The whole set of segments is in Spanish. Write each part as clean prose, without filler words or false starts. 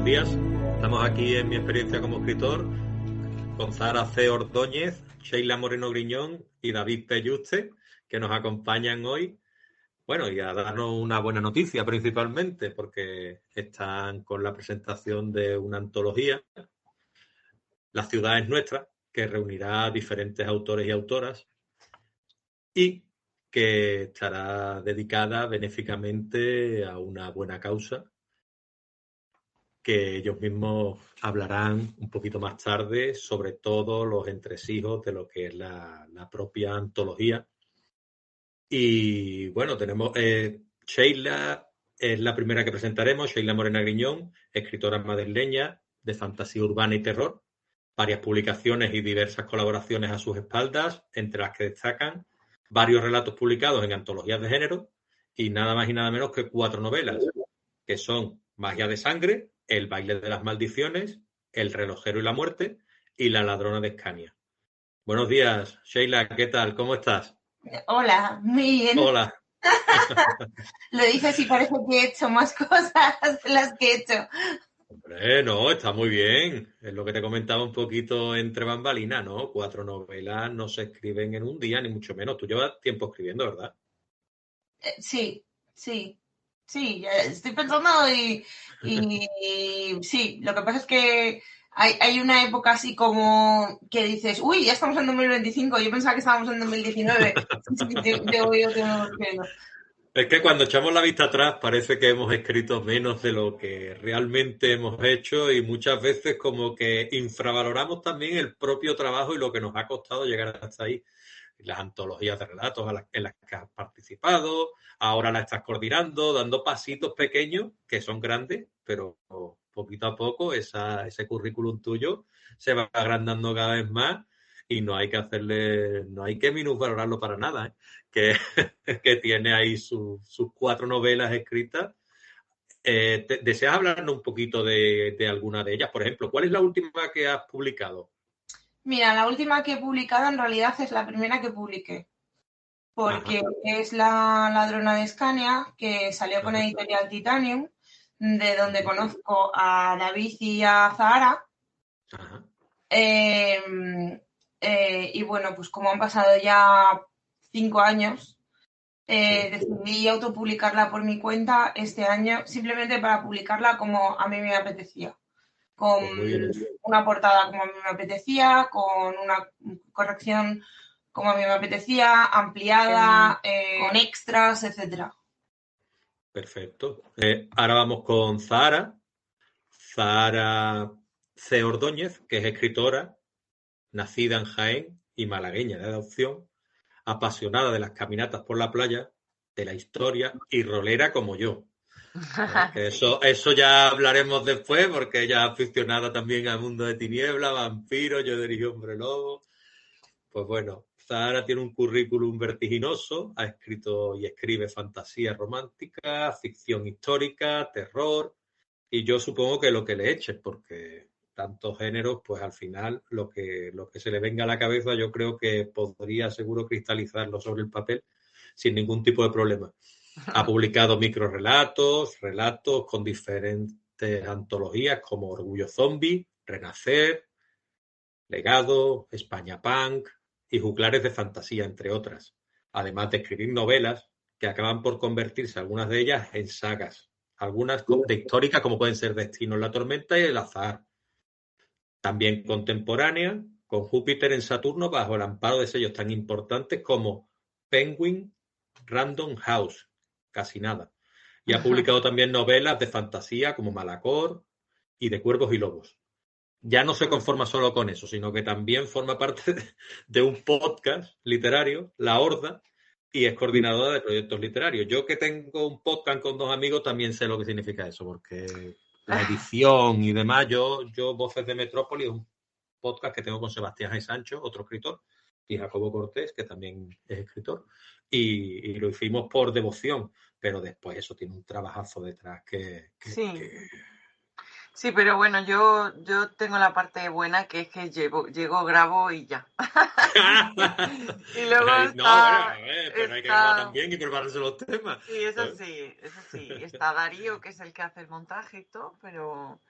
buenos días. Estamos aquí en mi experiencia como escritor con Zahara C. Ordóñez, Sheila Moreno Griñón y David Pelluste, que nos acompañan hoy. Bueno, y a darnos una buena noticia principalmente, porque están con la presentación de una antología, La ciudad es nuestra, que reunirá a diferentes autores y autoras y que estará dedicada benéficamente a una buena causa, que ellos mismos hablarán un poquito más tarde sobre todos los entresijos de lo que es la propia antología. Y bueno, tenemos Sheila, es la primera que presentaremos, Sheila Morena Griñón, escritora madrileña de fantasía urbana y terror, varias publicaciones y diversas colaboraciones a sus espaldas, entre las que destacan varios relatos publicados en antologías de género y nada más y nada menos que 4 novelas, que son Magia de sangre, El baile de las maldiciones, El relojero y la muerte y La ladrona de Escania. Buenos días, Sheila, ¿qué tal? ¿Cómo estás? Hola, muy bien. Hola. Lo dices y parece que he hecho más cosas de las que he hecho. Hombre, no, está muy bien. Es lo que te comentaba un poquito entre bambalinas, ¿no? 4 novelas no se escriben en un día, ni mucho menos. Tú llevas tiempo escribiendo, ¿verdad? Sí, sí, sí, ya estoy pensando y sí, lo que pasa es que hay una época así como que dices, uy, ya estamos en 2025, yo pensaba que estábamos en 2019. Sí, yo tengo escribiendo. Es que cuando echamos la vista atrás parece que hemos escrito menos de lo que realmente hemos hecho y muchas veces como que infravaloramos también el propio trabajo y lo que nos ha costado llegar hasta ahí. Las antologías de relatos en las que has participado, ahora la estás coordinando, dando pasitos pequeños que son grandes, pero poquito a poco ese currículum tuyo se va agrandando cada vez más y no hay que minusvalorarlo para nada, ¿eh? Que, que tiene ahí sus 4 novelas escritas. ¿Deseas hablarnos un poquito de alguna de ellas? Por ejemplo, ¿cuál es la última que has publicado? Mira, la última que he publicado en realidad es la primera que publiqué, Ajá, porque es La ladrona de Escania, que salió con ajá, Editorial Titanium, de donde ajá, conozco a David y a Zahara. ajá. Eh, y bueno, pues como han pasado ya 5 años, Sí, decidí autopublicarla por mi cuenta este año, simplemente para publicarla como a mí me apetecía, con pues muy bien hecho. una portada como a mí me apetecía, con una corrección como a mí me apetecía, ampliada, con extras, etcétera. Perfecto. Ahora vamos con Zahara. Zahara C. Ordóñez, que es escritora, nacida en Jaén y malagueña de adopción, apasionada de las caminatas por la playa, de la historia y rolera como yo. Que Sí. eso ya hablaremos después, porque ella es aficionada también al mundo de tiniebla, vampiros, yo dirigí Hombre Lobo. Pues bueno, Zahara tiene un currículum vertiginoso, ha escrito y escribe fantasía romántica, ficción histórica, terror, y yo supongo que lo que le eches, porque tantos géneros, pues al final lo que se le venga a la cabeza, yo creo que podría seguro cristalizarlo sobre el papel sin ningún tipo de problema. Ha publicado microrelatos, relatos con diferentes antologías como Orgullo Zombie, Renacer, Legado, España Punk y Juglares de Fantasía, entre otras. Además de escribir novelas que acaban por convertirse, algunas de ellas, en sagas. Algunas de históricas, como pueden ser Destino en la Tormenta y El Azar. También contemporánea, con Júpiter en Saturno bajo el amparo de sellos tan importantes como Penguin, Random House, casi nada. Y ha publicado también novelas de fantasía como Malacor y de Cuervos y Lobos. Ya no se conforma solo con eso, sino que también forma parte de un podcast literario, La Horda, y es coordinadora de proyectos literarios. Yo que tengo un podcast con 2 amigos también sé lo que significa eso, porque la edición y demás, yo Voces de Metrópoli, es un podcast que tengo con Sebastián G. Sancho, otro escritor, y Jacobo Cortés, que también es escritor, y lo hicimos por devoción, pero después eso tiene un trabajazo detrás Sí, sí, pero bueno, yo tengo la parte buena que es que llego, grabo y ya. Y luego No, bueno, pero hay que grabar está, también y prepararse los temas. sí, ¿Sabes? eso sí, está Darío, que es el que hace el montaje y todo, pero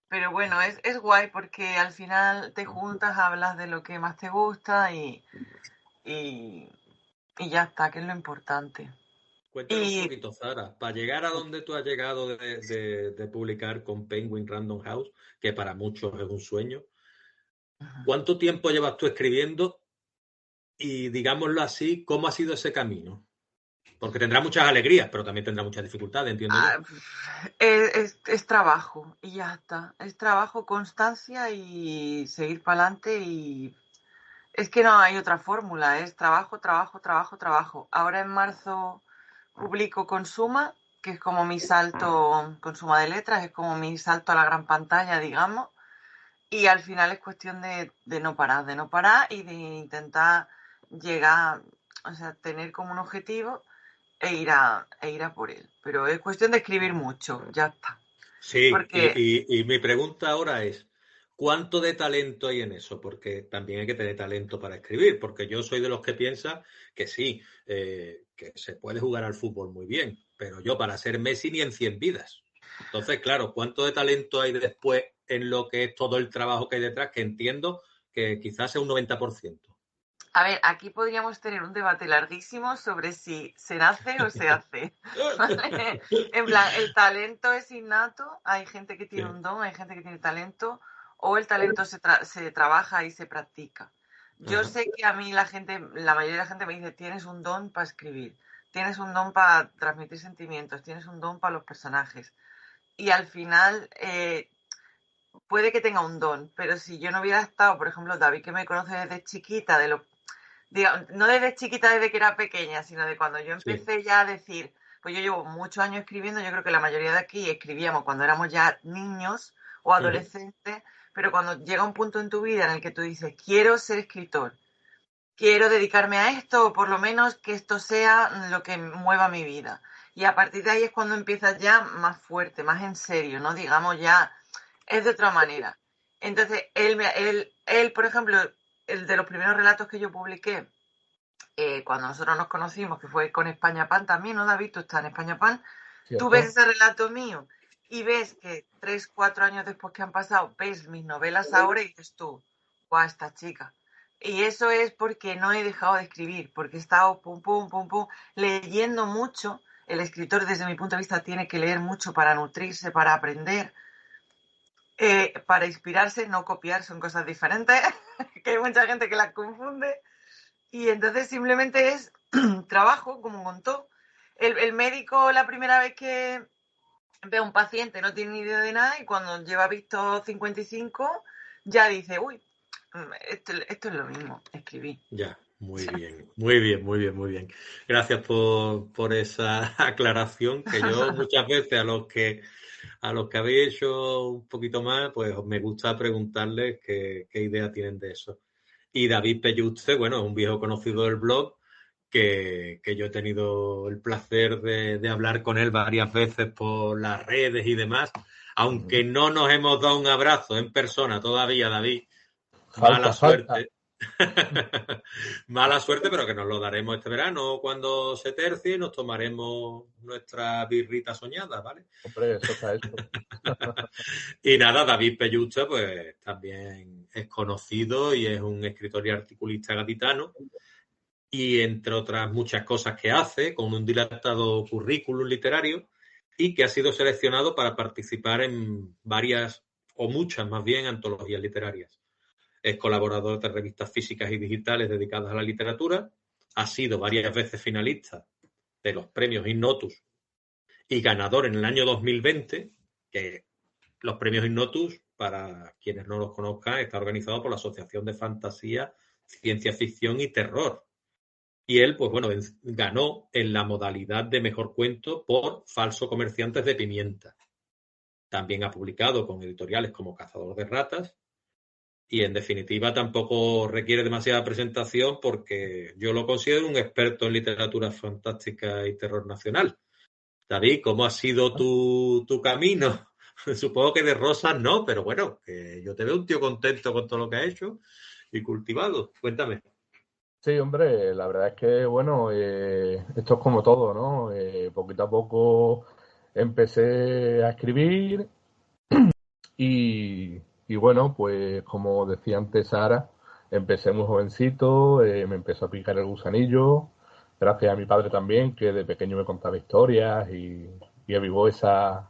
Pero bueno, es guay porque al final te juntas, hablas de lo que más te gusta y ya está, que es lo importante. Cuéntanos un Y poquito, Zara, para llegar a donde tú has llegado de publicar con Penguin Random House, que para muchos es un sueño, ¿cuánto tiempo llevas tú escribiendo? Y digámoslo así, ¿cómo ha sido ese camino? Porque tendrá muchas alegrías, pero también tendrá muchas dificultades, entiendo yo. es trabajo y ya está. Es trabajo, constancia y seguir para adelante y es que no hay otra fórmula, es trabajo, trabajo, trabajo, trabajo. Ahora en marzo publico Consuma, que es como mi salto, Consuma de letras, es como mi salto a la gran pantalla, digamos. Y al final es cuestión de no parar y de intentar llegar, o sea, tener como un objetivo e ir a por él. Pero es cuestión de escribir mucho, ya está. Sí, Porque, y mi pregunta ahora es, ¿cuánto de talento hay en eso? Porque también hay que tener talento para escribir, porque yo soy de los que piensa que sí, que se puede jugar al fútbol muy bien, pero yo para ser Messi ni en 100 vidas. Entonces, claro, ¿cuánto de talento hay después en lo que es todo el trabajo que hay detrás? Que entiendo que quizás sea un 90%. a ver, aquí podríamos tener un debate larguísimo sobre si se nace o se hace. ¿Vale? En plan, el talento es innato, hay gente que tiene Sí. un don, hay gente que tiene talento, o el talento se trabaja y se practica. Yo Ajá. sé que a mí la mayoría de la gente me dice, tienes un don para escribir, tienes un don para transmitir sentimientos, tienes un don para los personajes. Y al final, puede que tenga un don, pero si yo no hubiera estado, por ejemplo, David, que me conoce desde chiquita, no desde chiquita, desde que era pequeña, sino de cuando yo Sí. empecé ya a decir, pues yo llevo muchos años escribiendo, yo creo que la mayoría de aquí escribíamos cuando éramos ya niños o Ujú. adolescentes, pero cuando llega un punto en tu vida en el que tú dices, quiero ser escritor, quiero dedicarme a esto, o por lo menos que esto sea lo que mueva mi vida. Y a partir de ahí es cuando empiezas ya más fuerte, más en serio, ¿no? Digamos ya, es de otra manera. Entonces, él, por ejemplo, el de los primeros relatos que yo publiqué, cuando nosotros nos conocimos, que fue con España Pan también, ¿no, David? Tú estás en España Pan. Tú ves ¿cierto? ese relato mío y ves que 3, 4 años después que han pasado, ves mis novelas ahora y dices tú, guau, esta chica. Y eso es porque no he dejado de escribir, porque he estado pum, pum, pum, pum, leyendo mucho. El escritor, desde mi punto de vista, tiene que leer mucho para nutrirse, para aprender, para inspirarse, no copiar, son cosas diferentes, que hay mucha gente que las confunde. Y entonces simplemente es trabajo, como un montón. El médico, la primera vez que ve a un paciente, no tiene ni idea de nada y cuando lleva visto 55 ya dice, uy, esto es lo mismo, escribí. Ya, muy bien, muy bien, muy bien, muy bien. Gracias por esa aclaración que yo muchas veces a los que habéis hecho un poquito más, pues me gusta preguntarles qué idea tienen de eso. Y David Pelluste, bueno, es un viejo conocido del blog que yo he tenido el placer de hablar con él varias veces por las redes y demás, aunque no nos hemos dado un abrazo en persona todavía, David, mala Falta. suerte. Mala suerte, pero que nos lo daremos este verano cuando se tercie y nos tomaremos nuestra birrita soñada, ¿vale? Hombre, eso está hecho. Y nada, David Pellusta, pues también es conocido y es un escritor y articulista gaditano. Y entre otras muchas cosas que hace, con un dilatado currículum literario, y que ha sido seleccionado para participar en varias, o muchas más bien, antologías literarias. Es colaborador de revistas físicas y digitales dedicadas a la literatura. Ha sido varias veces finalista de los premios Innotus y ganador en el año 2020, que los premios Innotus, para quienes no los conozcan, está organizado por la Asociación de Fantasía, Ciencia Ficción y Terror. Y él, pues bueno, ganó en la modalidad de mejor cuento por Falso Comerciantes de Pimienta. También ha publicado con editoriales como Cazador de Ratas y en definitiva tampoco requiere demasiada presentación porque yo lo considero un experto en literatura fantástica y terror nacional. David, ¿cómo ha sido tu camino? Supongo que de rosas no, pero bueno, que yo te veo un tío contento con todo lo que ha hecho y cultivado. Cuéntame. Sí, hombre, la verdad es que, bueno, esto es como todo, ¿no? Poquito a poco empecé a escribir Y bueno, pues como decía antes Sara, empecé muy jovencito, me empezó a picar el gusanillo, gracias a mi padre también, que de pequeño me contaba historias y avivó esa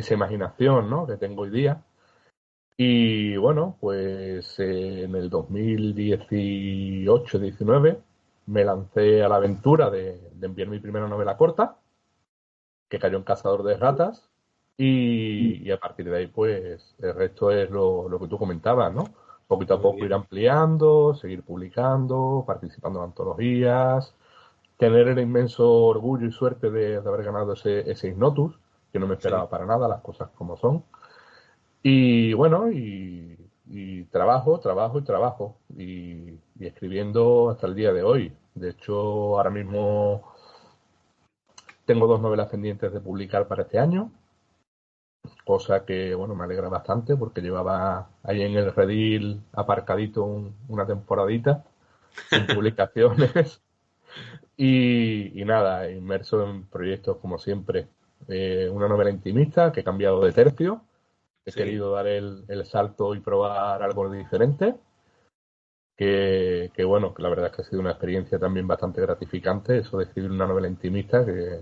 imaginación, ¿no?, que tengo hoy día. Y bueno, pues en el 2018-19 me lancé a la aventura de enviar mi primera novela corta, que cayó en Cazador de Ratas, y a partir de ahí, pues el resto es lo que tú comentabas, ¿no? Poquito a Muy poco ir bien. ampliando, seguir publicando, participando en antologías, tener el inmenso orgullo y suerte de haber ganado ese Ignotus, que no me Sí. esperaba para nada, las cosas como son. Y bueno, y trabajo, y escribiendo hasta el día de hoy. De hecho, ahora mismo tengo 2 novelas pendientes de publicar para este año, cosa que, bueno, me alegra bastante porque llevaba ahí en el redil aparcadito una temporadita sin publicaciones. Y nada, inmerso en proyectos como siempre. Una novela intimista que he cambiado de tercio. He Sí. querido dar el salto y probar algo diferente. Que bueno, que la verdad es que ha sido una experiencia también bastante gratificante, eso de escribir una novela intimista, que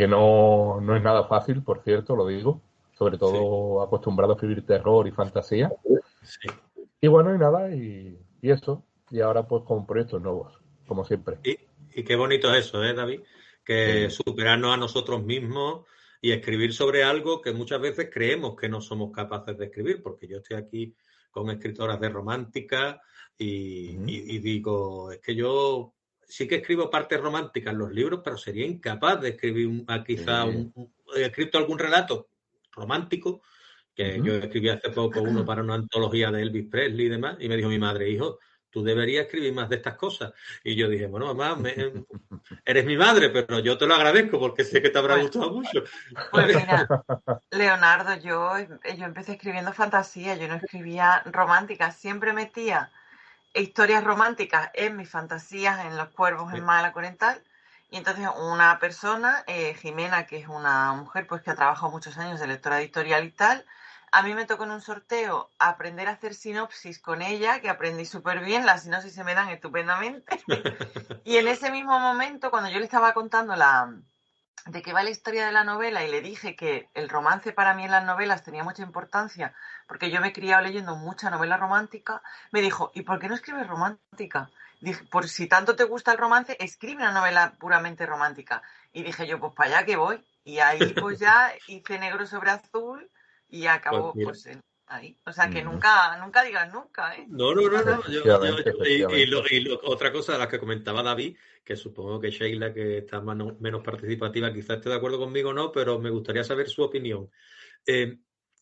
no es nada fácil, por cierto, lo digo, sobre Sí. todo acostumbrado a escribir terror y fantasía. Sí. Y bueno, y nada, y eso, y ahora pues con proyectos nuevos, como siempre. Y, y qué bonito es eso, David? Que Sí, superarnos a nosotros mismos y escribir sobre algo que muchas veces creemos que no somos capaces de escribir, porque yo estoy aquí con escritoras de romántica ujú, y digo, es que yo sí que escribo partes románticas en los libros, pero sería incapaz de escribir quizá sí, he escrito algún relato romántico, que ujú. yo escribí hace poco uno para una antología de Elvis Presley y demás, y me dijo mi madre, hijo, tú deberías escribir más de estas cosas. Y yo dije, bueno, mamá, eres mi madre, pero yo te lo agradezco porque sé que te habrá Bueno, gustado mucho. pues mira, Leonardo, yo empecé escribiendo fantasía, yo no escribía románticas, siempre metía historias románticas en mis fantasías, en Los Cuervos, en Málaga Oriental. Y entonces una persona, Jimena, que es una mujer pues que ha trabajado muchos años de lectora editorial y tal, a mí me tocó en un sorteo aprender a hacer sinopsis con ella, que aprendí súper bien, las sinopsis se me dan estupendamente. Y en ese mismo momento, cuando yo le estaba contando de qué va la historia de la novela y le dije que el romance para mí en las novelas tenía mucha importancia porque yo me he criado leyendo mucha novela romántica, me dijo, ¿y por qué no escribes romántica? Dije, por si tanto te gusta el romance, escribe una novela puramente romántica. Y dije yo, pues para allá que voy. Y ahí pues ya hice negro sobre azul y Pues acabó mira. pues ahí. O sea que Ujú. nunca digas nunca, ¿eh? No, no, no, no. Efectivamente, efectivamente. Otra cosa de la que comentaba David, que supongo que Sheila, que está menos participativa, quizás esté de acuerdo conmigo o no, pero me gustaría saber su opinión. Eh,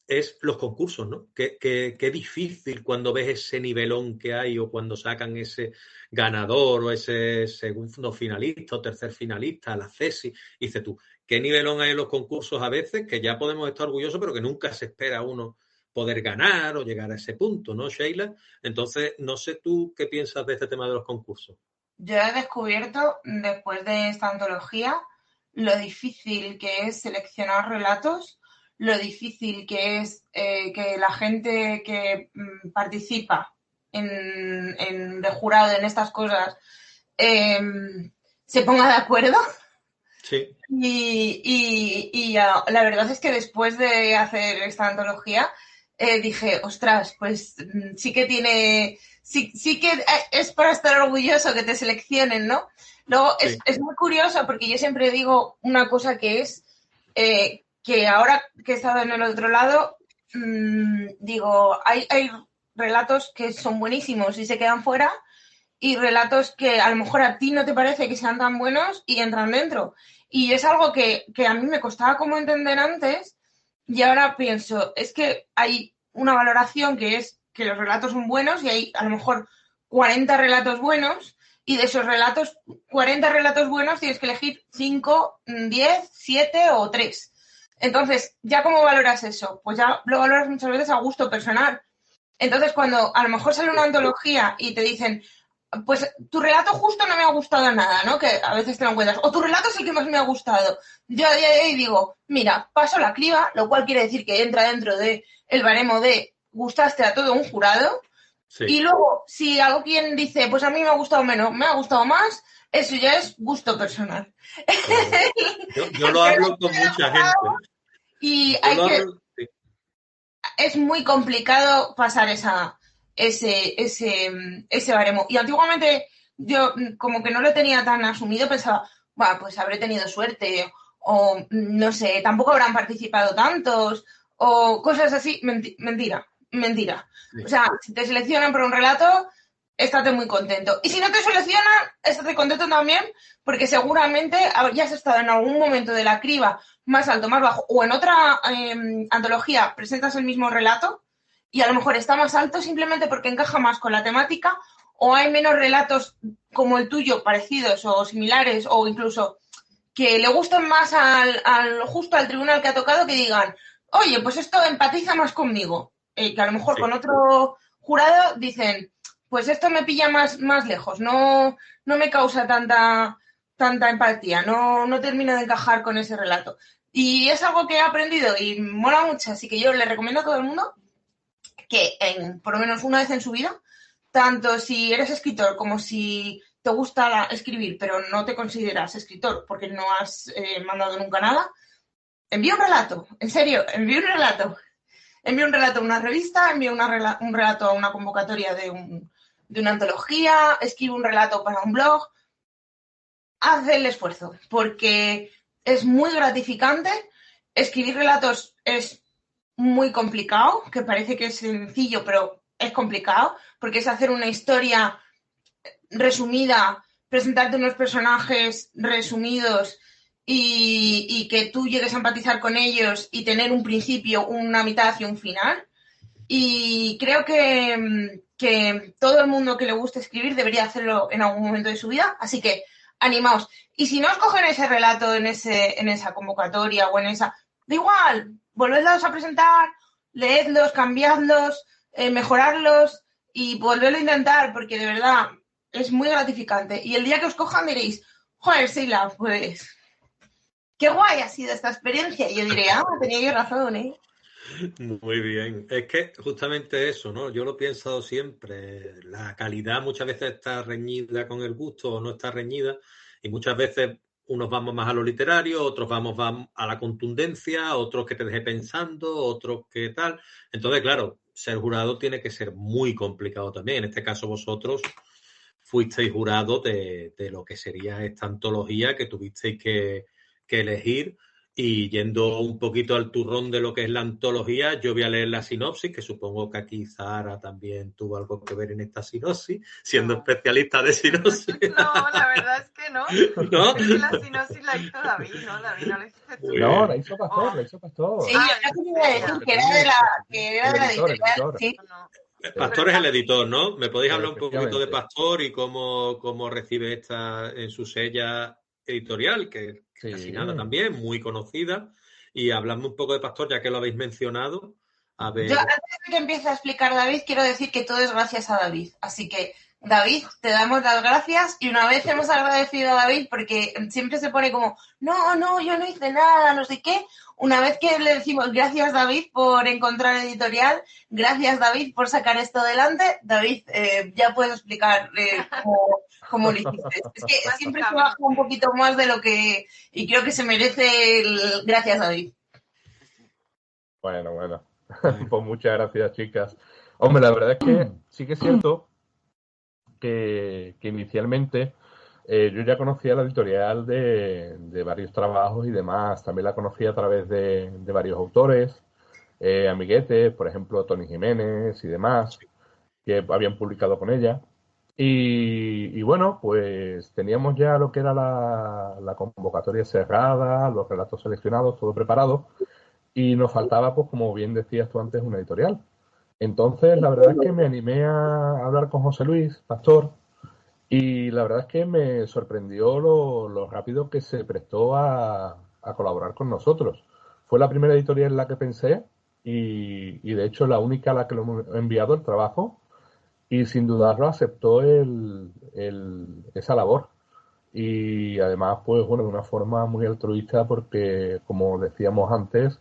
es los concursos, ¿no? Qué difícil cuando ves ese nivelón que hay o cuando sacan ese ganador o ese segundo finalista o tercer finalista, la CESI, y dices tú, ¿qué nivelón hay en los concursos a veces que ya podemos estar orgullosos, pero que nunca se espera uno poder ganar o llegar a ese punto, ¿no, Sheila? Entonces, no sé tú qué piensas de este tema de los concursos. Yo he descubierto, después de esta antología, lo difícil que es seleccionar relatos, lo difícil que es que la gente que participa de jurado en estas cosas eh, se ponga de acuerdo. Sí, La verdad es que después de hacer esta antología dije, ostras, pues sí que tiene, sí que es para estar orgulloso que te seleccionen, ¿no? Luego sí, es muy curioso porque yo siempre digo una cosa que es que ahora que he estado en el otro lado, digo, hay relatos que son buenísimos y se quedan fuera y relatos que a lo mejor a ti no te parece que sean tan buenos y entran dentro. Y es algo que a mí me costaba como entender antes y ahora pienso, es que hay una valoración que es que los relatos son buenos y hay a lo mejor 40 relatos buenos y de esos relatos, 40 relatos buenos tienes que elegir 5, 10, 7 o 3. Entonces, ¿ya cómo valoras eso? Pues ya lo valoras muchas veces a gusto personal. Entonces, cuando a lo mejor sale una antología y te dicen pues tu relato justo no me ha gustado nada, ¿no? Que a veces te lo encuentras. O tu relato es el que más me ha gustado. Yo a día de hoy digo, mira, paso la criba, lo cual quiere decir que entra dentro de el baremo de gustaste a todo un jurado. Sí. Y luego, si alguien dice, pues a mí me ha gustado menos, me ha gustado más, eso ya es gusto personal. Yo lo hablo con mucha gente. Y Sí. es muy complicado pasar ese baremo. Y antiguamente yo como que no lo tenía tan asumido, pensaba, bueno, pues habré tenido suerte, o no sé, tampoco habrán participado tantos, o cosas así. Mentira. Sí. O sea, si te seleccionan por un relato, estate muy contento. Y si no te seleccionan, estate contento también, porque seguramente ya has estado en algún momento de la criba más alto, más bajo, o en otra antología presentas el mismo relato y a lo mejor está más alto simplemente porque encaja más con la temática, o hay menos relatos como el tuyo, parecidos o similares, o incluso que le gusten más justo al tribunal que ha tocado, que digan, oye, pues esto empatiza más conmigo. Que a lo mejor con otro jurado dicen, pues esto me pilla más lejos, no me causa tanta empatía, no termino de encajar con ese relato. Y es algo que he aprendido y mola mucho, así que yo le recomiendo a todo el mundo que por lo menos una vez en su vida, tanto si eres escritor como si te gusta escribir, pero no te consideras escritor porque no has mandado nunca nada, envía un relato, en serio, envía un relato. Envía un relato a una revista, envía un relato a una convocatoria de una antología, escribe un relato para un blog. Haz el esfuerzo, porque es muy gratificante. Escribir relatos es muy complicado, que parece que es sencillo, pero es complicado, porque es hacer una historia resumida, presentarte unos personajes resumidos y que tú llegues a empatizar con ellos y tener un principio, una mitad y un final. Y creo que todo el mundo que le guste escribir debería hacerlo en algún momento de su vida, así que animaos. Y si no os cogen ese relato en esa convocatoria o en esa, da igual, volvedlos a presentar, leedlos, cambiadlos, mejorarlos y volverlo a intentar, porque de verdad es muy gratificante. Y el día que os cojan diréis, joder, Sheila, pues qué guay ha sido esta experiencia. Y yo diré, tenía yo razón, ¿eh? Muy bien. Es que justamente eso, ¿no? Yo lo he pensado siempre. La calidad muchas veces está reñida con el gusto o no está reñida. Y muchas veces unos vamos más a lo literario, otros vamos a la contundencia, otros que te deje pensando, otros que tal. Entonces, claro, ser jurado tiene que ser muy complicado también. En este caso vosotros fuisteis jurado de lo que sería esta antología que tuvisteis que elegir. Y yendo un poquito al turrón de lo que es la antología, yo voy a leer la sinopsis, que supongo que aquí Zahara también tuvo algo que ver en esta sinopsis, siendo especialista de sinopsis. No, la verdad es que no. ¿No? Es que la sinopsis la hizo David, ¿no? David no la hiciste tú. No, la hizo Pastor, Sí, yo quería decir que era de la editorial. Sí. Pastor es el editor, ¿no? ¿Me podéis hablar un poquito de Efectivamente. Pastor y cómo recibe esta en su sella editorial, que Sí. casi nada también, muy conocida? Y habladme un poco de Pastor, ya que lo habéis mencionado. A ver. Yo, antes de que empiece a explicar David, quiero decir que todo es gracias a David. Así que, David, te damos las gracias. Y una vez hemos agradecido a David, porque siempre se pone como, no, yo no hice nada, no sé qué. Una vez que le decimos gracias, David, por encontrar editorial, gracias, David, por sacar esto adelante, David, ya puedes explicar cómo lo hiciste. Es que siempre se baja un poquito más de lo que... Y creo que se merece el gracias, David. Bueno. Pues muchas gracias, chicas. Hombre, la verdad es que sí que es cierto que inicialmente yo ya conocía la editorial de varios trabajos y demás. También la conocía a través de varios autores, amiguetes, por ejemplo, Tony Jiménez y demás, que habían publicado con ella. Y bueno, pues teníamos ya lo que era la convocatoria cerrada, los relatos seleccionados, todo preparado. Y nos faltaba, pues como bien decías tú antes, una editorial. Entonces, la verdad es que me animé a hablar con José Luis Pastor y la verdad es que me sorprendió lo rápido que se prestó a colaborar con nosotros. Fue la primera editorial en la que pensé y de hecho la única a la que lo he enviado el trabajo y sin dudarlo aceptó el esa labor. Y además, pues bueno, de una forma muy altruista porque, como decíamos antes,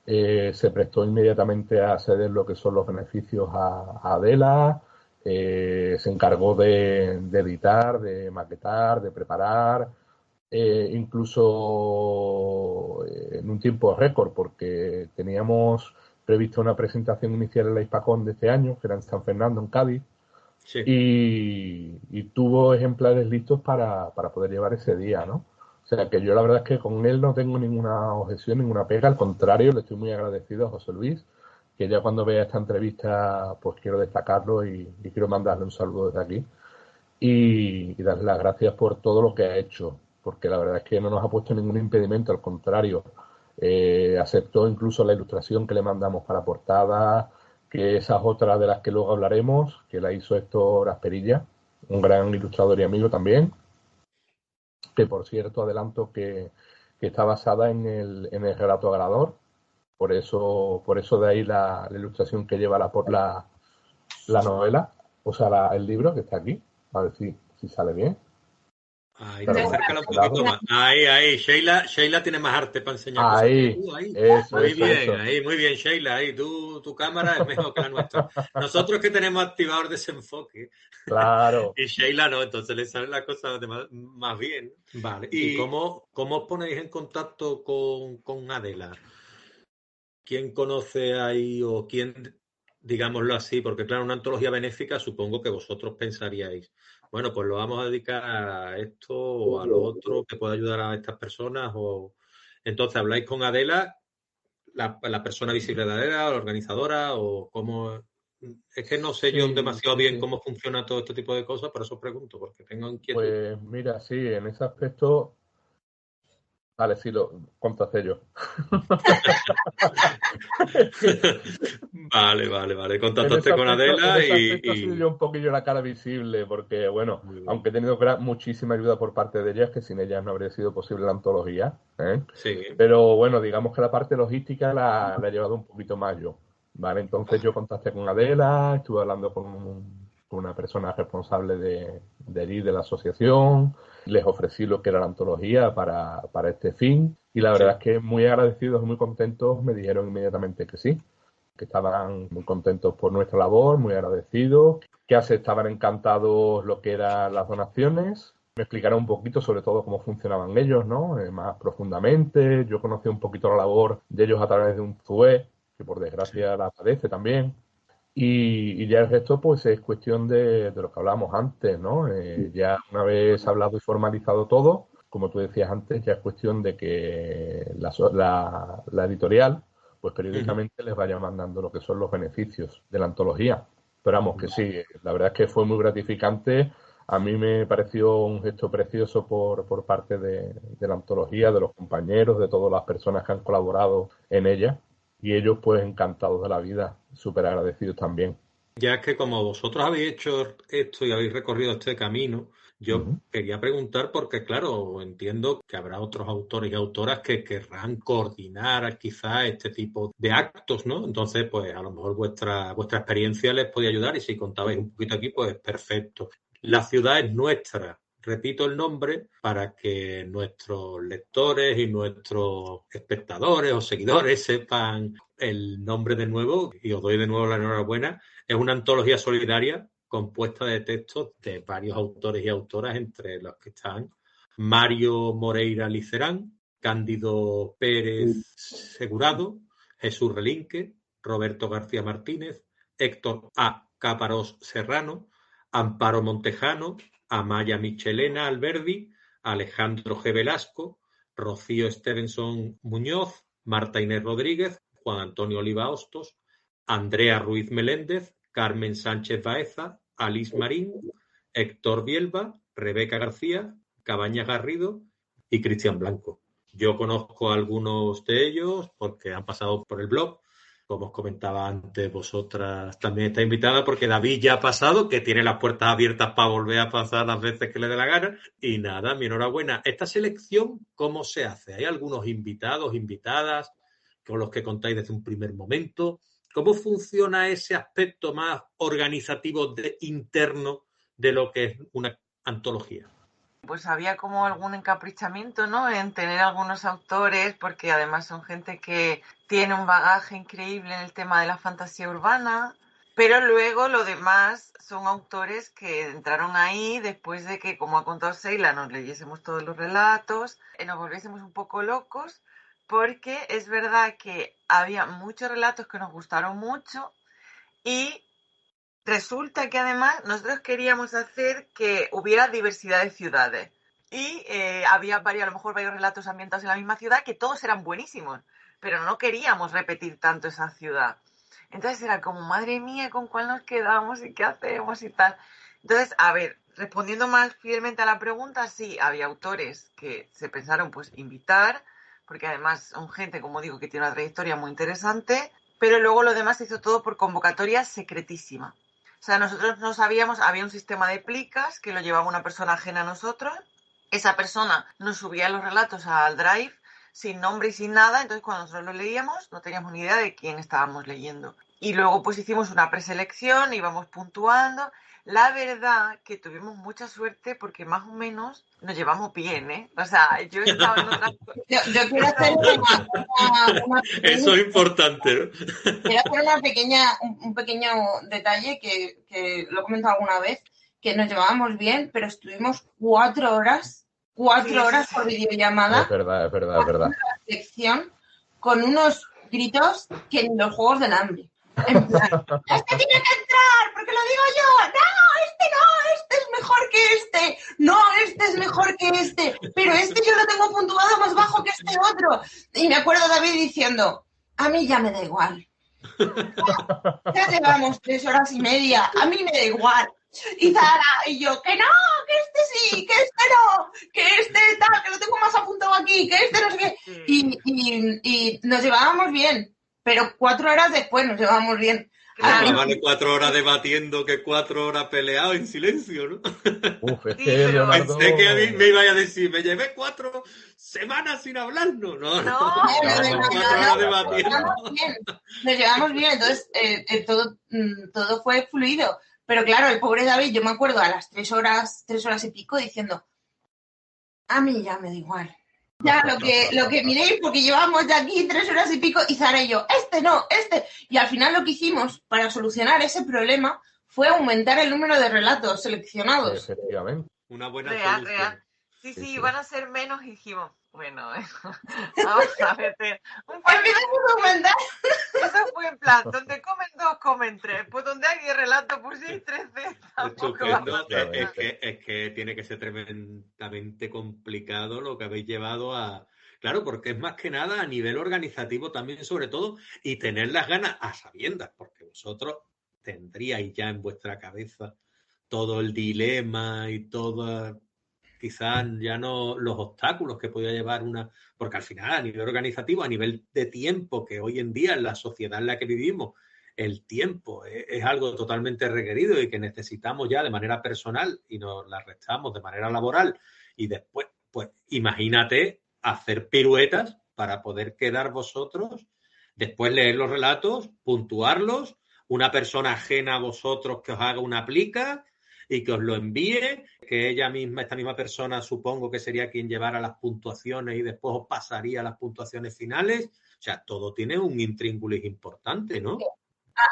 se prestó inmediatamente a ceder lo que son los beneficios a Adela, se encargó de editar, de maquetar, de preparar, incluso en un tiempo récord, porque teníamos previsto una presentación inicial en la Hispacón de este año, que era en San Fernando, en Cádiz, Sí. y tuvo ejemplares listos para poder llevar ese día, ¿no? O sea que yo la verdad es que con él no tengo ninguna objeción, ninguna pega, al contrario, le estoy muy agradecido a José Luis, que ya cuando vea esta entrevista pues quiero destacarlo y quiero mandarle un saludo desde aquí y darle las gracias por todo lo que ha hecho, porque la verdad es que no nos ha puesto ningún impedimento, al contrario, aceptó incluso la ilustración que le mandamos para portada, que esa es otra de las que luego hablaremos, que la hizo Héctor Asperilla, un gran ilustrador y amigo también, que por cierto adelanto que está basada en el relato ganador, por eso de ahí la ilustración que lleva la novela, o sea, el libro que está aquí, a ver si sale bien. Ahí, Pero acércala un poquito más. Ahí. Sheila tiene más arte para enseñar cosas que ahí, tú, ahí. eso, Muy eso, bien, eso. ahí, muy bien, Sheila. Ahí, tu cámara es mejor que la nuestra. Nosotros que tenemos activador de desenfoque Claro. y Sheila no, entonces le salen las cosas más bien. Vale. ¿Y cómo os ponéis en contacto con Adela? ¿Quién conoce ahí o quién, digámoslo así? Porque claro, una antología benéfica supongo que vosotros pensaríais, bueno, pues lo vamos a dedicar a esto o a lo otro que pueda ayudar a estas personas. O entonces habláis con Adela, la persona visible de Adela, la organizadora, o cómo. Es que no sé yo Sí, demasiado sí, bien sí. cómo funciona todo este tipo de cosas, por eso os pregunto, porque tengo inquietud. Pues mira, sí, en ese aspecto, vale, sí, lo contacté yo. Vale. En ese Contactaste con aspecto, en Adela ese aspecto ha sido y. yo un poquillo la cara visible, porque bueno, Muy bien. aunque he tenido muchísima ayuda por parte de ellas, que sin ellas no habría sido posible la antología, ¿eh? Sí. Pero bueno, digamos que la parte logística la he llevado un poquito más yo, ¿vale? Entonces yo contacté con Adela, estuve hablando con una persona responsable de allí, de la asociación, les ofrecí lo que era la antología para este fin, y la verdad Sí. es que muy agradecidos y muy contentos me dijeron inmediatamente que sí, que estaban muy contentos por nuestra labor, muy agradecidos, que estaban encantados lo que eran las donaciones. Me explicaron un poquito sobre todo cómo funcionaban ellos, ¿no? Más profundamente. Yo conocí un poquito la labor de ellos a través de un ZUE, que por Sí. desgracia la padece también. Y ya el resto, pues es cuestión de lo que hablábamos antes, ¿no? Ya una vez hablado y formalizado todo, como tú decías antes, ya es cuestión de que la editorial, pues Ujú. periódicamente les vaya mandando lo que son los beneficios de la antología. Pero vamos, que Vale. sí, la verdad es que fue muy gratificante. A mí me pareció un gesto precioso por parte de la antología, de los compañeros, de todas las personas que han colaborado en ella. Y ellos, pues, encantados de la vida, súper agradecidos también. Ya es que como vosotros habéis hecho esto y habéis recorrido este camino, yo Ujú. quería preguntar porque, claro, entiendo que habrá otros autores y autoras que querrán coordinar quizás este tipo de actos, ¿no? Entonces, pues a lo mejor vuestra experiencia les puede ayudar y si contabais un poquito aquí, pues perfecto. La ciudad es nuestra. Repito el nombre para que nuestros lectores y nuestros espectadores o seguidores sepan el nombre de nuevo y os doy de nuevo la enhorabuena. Es una antología solidaria compuesta de textos de varios autores y autoras, entre los que están Mario Moreira Licerán, Cándido Pérez Segurado, Jesús Relinque, Roberto García Martínez, Héctor A. Cáparos Serrano, Amparo Montejano, Amaya Michelena Alberdi, Alejandro G. Velasco, Rocío Stevenson Muñoz, Marta Inés Rodríguez, Juan Antonio Oliva Hostos, Andrea Ruiz Meléndez, Carmen Sánchez Baeza, Alice Marín, Héctor Bielba, Rebeca García, Cabañas Garrido y Cristian Blanco. Yo conozco a algunos de ellos porque han pasado por el blog. Como os comentaba antes, vosotras también está invitada porque David ya ha pasado, que tiene las puertas abiertas para volver a pasar las veces que le dé la gana. Y nada, mi enhorabuena. ¿Esta selección cómo se hace? ¿Hay algunos invitados, invitadas con los que contáis desde un primer momento? ¿Cómo funciona ese aspecto más organizativo interno de lo que es una antología? Pues había como algún encaprichamiento, ¿no? En tener algunos autores, porque además son gente que tiene un bagaje increíble en el tema de la fantasía urbana, pero luego lo demás son autores que entraron ahí después de que, como ha contado Seila, nos leyésemos todos los relatos, nos volviésemos un poco locos, porque es verdad que había muchos relatos que nos gustaron mucho y resulta que además nosotros queríamos hacer que hubiera diversidad de ciudades y había a lo mejor varios relatos ambientados en la misma ciudad que todos eran buenísimos, pero no queríamos repetir tanto esa ciudad. Entonces era como, madre mía, ¿con cuál nos quedamos y qué hacemos y tal? Entonces, a ver, respondiendo más fielmente a la pregunta, sí, había autores que se pensaron pues invitar, porque además son gente, como digo, que tiene una trayectoria muy interesante, pero luego lo demás se hizo todo por convocatoria secretísima. O sea, nosotros no sabíamos, había un sistema de plicas que lo llevaba una persona ajena a nosotros. Esa persona nos subía los relatos al Drive sin nombre y sin nada, entonces cuando nosotros lo leíamos no teníamos ni idea de quién estábamos leyendo. Y luego pues hicimos una preselección, íbamos puntuando. La verdad que tuvimos mucha suerte porque más o menos nos llevamos bien, ¿eh? O sea, yo estaba en otras cosas. Yo quiero hacer una Eso es importante, ¿no? quiero hacer un pequeño detalle que lo he comentado alguna vez, que nos llevábamos bien, pero estuvimos 4 horas por videollamada. Es verdad. Sección con unos gritos que en los Juegos del Hambre. En plan, ¡este tiene que entrar! ¡Porque lo digo yo! ¡No! ¡Este es mejor que este! ¡No! ¡Este es mejor que este! Pero este yo lo tengo puntuado más bajo que este otro. Y me acuerdo David diciendo, a mí ya me da igual. Ya llevamos 3 horas y media, a mí me da igual. Y Zara y yo, que no, que este sí, que este no, que este tal, que lo tengo más apuntado aquí, que este no sé qué. Y nos llevábamos bien, pero 4 horas después nos llevábamos bien. Más vale 4 horas debatiendo que 4 horas peleados en silencio, ¿no? Uf, es Sí, que pero- Leonardo... Pensé que a mí me iba a decir, me llevé 4 semanas sin hablarnos. No. 4 horas debatiendo. Nos llevamos bien, entonces todo fue fluido. Pero claro, el pobre David, yo me acuerdo a las 3 horas y pico diciendo, a mí ya me da igual. Ya, lo que miréis, porque llevamos ya aquí 3 horas y pico, y Zara y yo, este. Y al final lo que hicimos para solucionar ese problema fue aumentar el número de relatos seleccionados. Efectivamente. Una buena Real. Sí, van a ser menos y dijimos, bueno, vamos a meter un par de... Empezamos a aumentar. Eso fue en plan, donde comen 2, comen 3. Pues donde hay 10 relatos, pues sí, 13. Tampoco va a Estupendo. pasar. Es que tiene que ser tremendamente complicado lo que habéis llevado a... Claro, porque es más que nada a nivel organizativo también, sobre todo, y tener las ganas a sabiendas, porque vosotros tendríais ya en vuestra cabeza todo el dilema y todo, quizás ya no los obstáculos que podía llevar una... Porque al final, a nivel organizativo, a nivel de tiempo, que hoy en día en la sociedad en la que vivimos, el tiempo es algo totalmente requerido y que necesitamos ya de manera personal y nos la restamos de manera laboral. Y después, pues imagínate hacer piruetas para poder quedar vosotros, después leer los relatos, puntuarlos, una persona ajena a vosotros que os haga una plica y que os lo envíe, que ella misma, esta misma persona, supongo que sería quien llevara las puntuaciones y después os pasaría las puntuaciones finales. O sea, todo tiene un intríngulis importante, ¿no?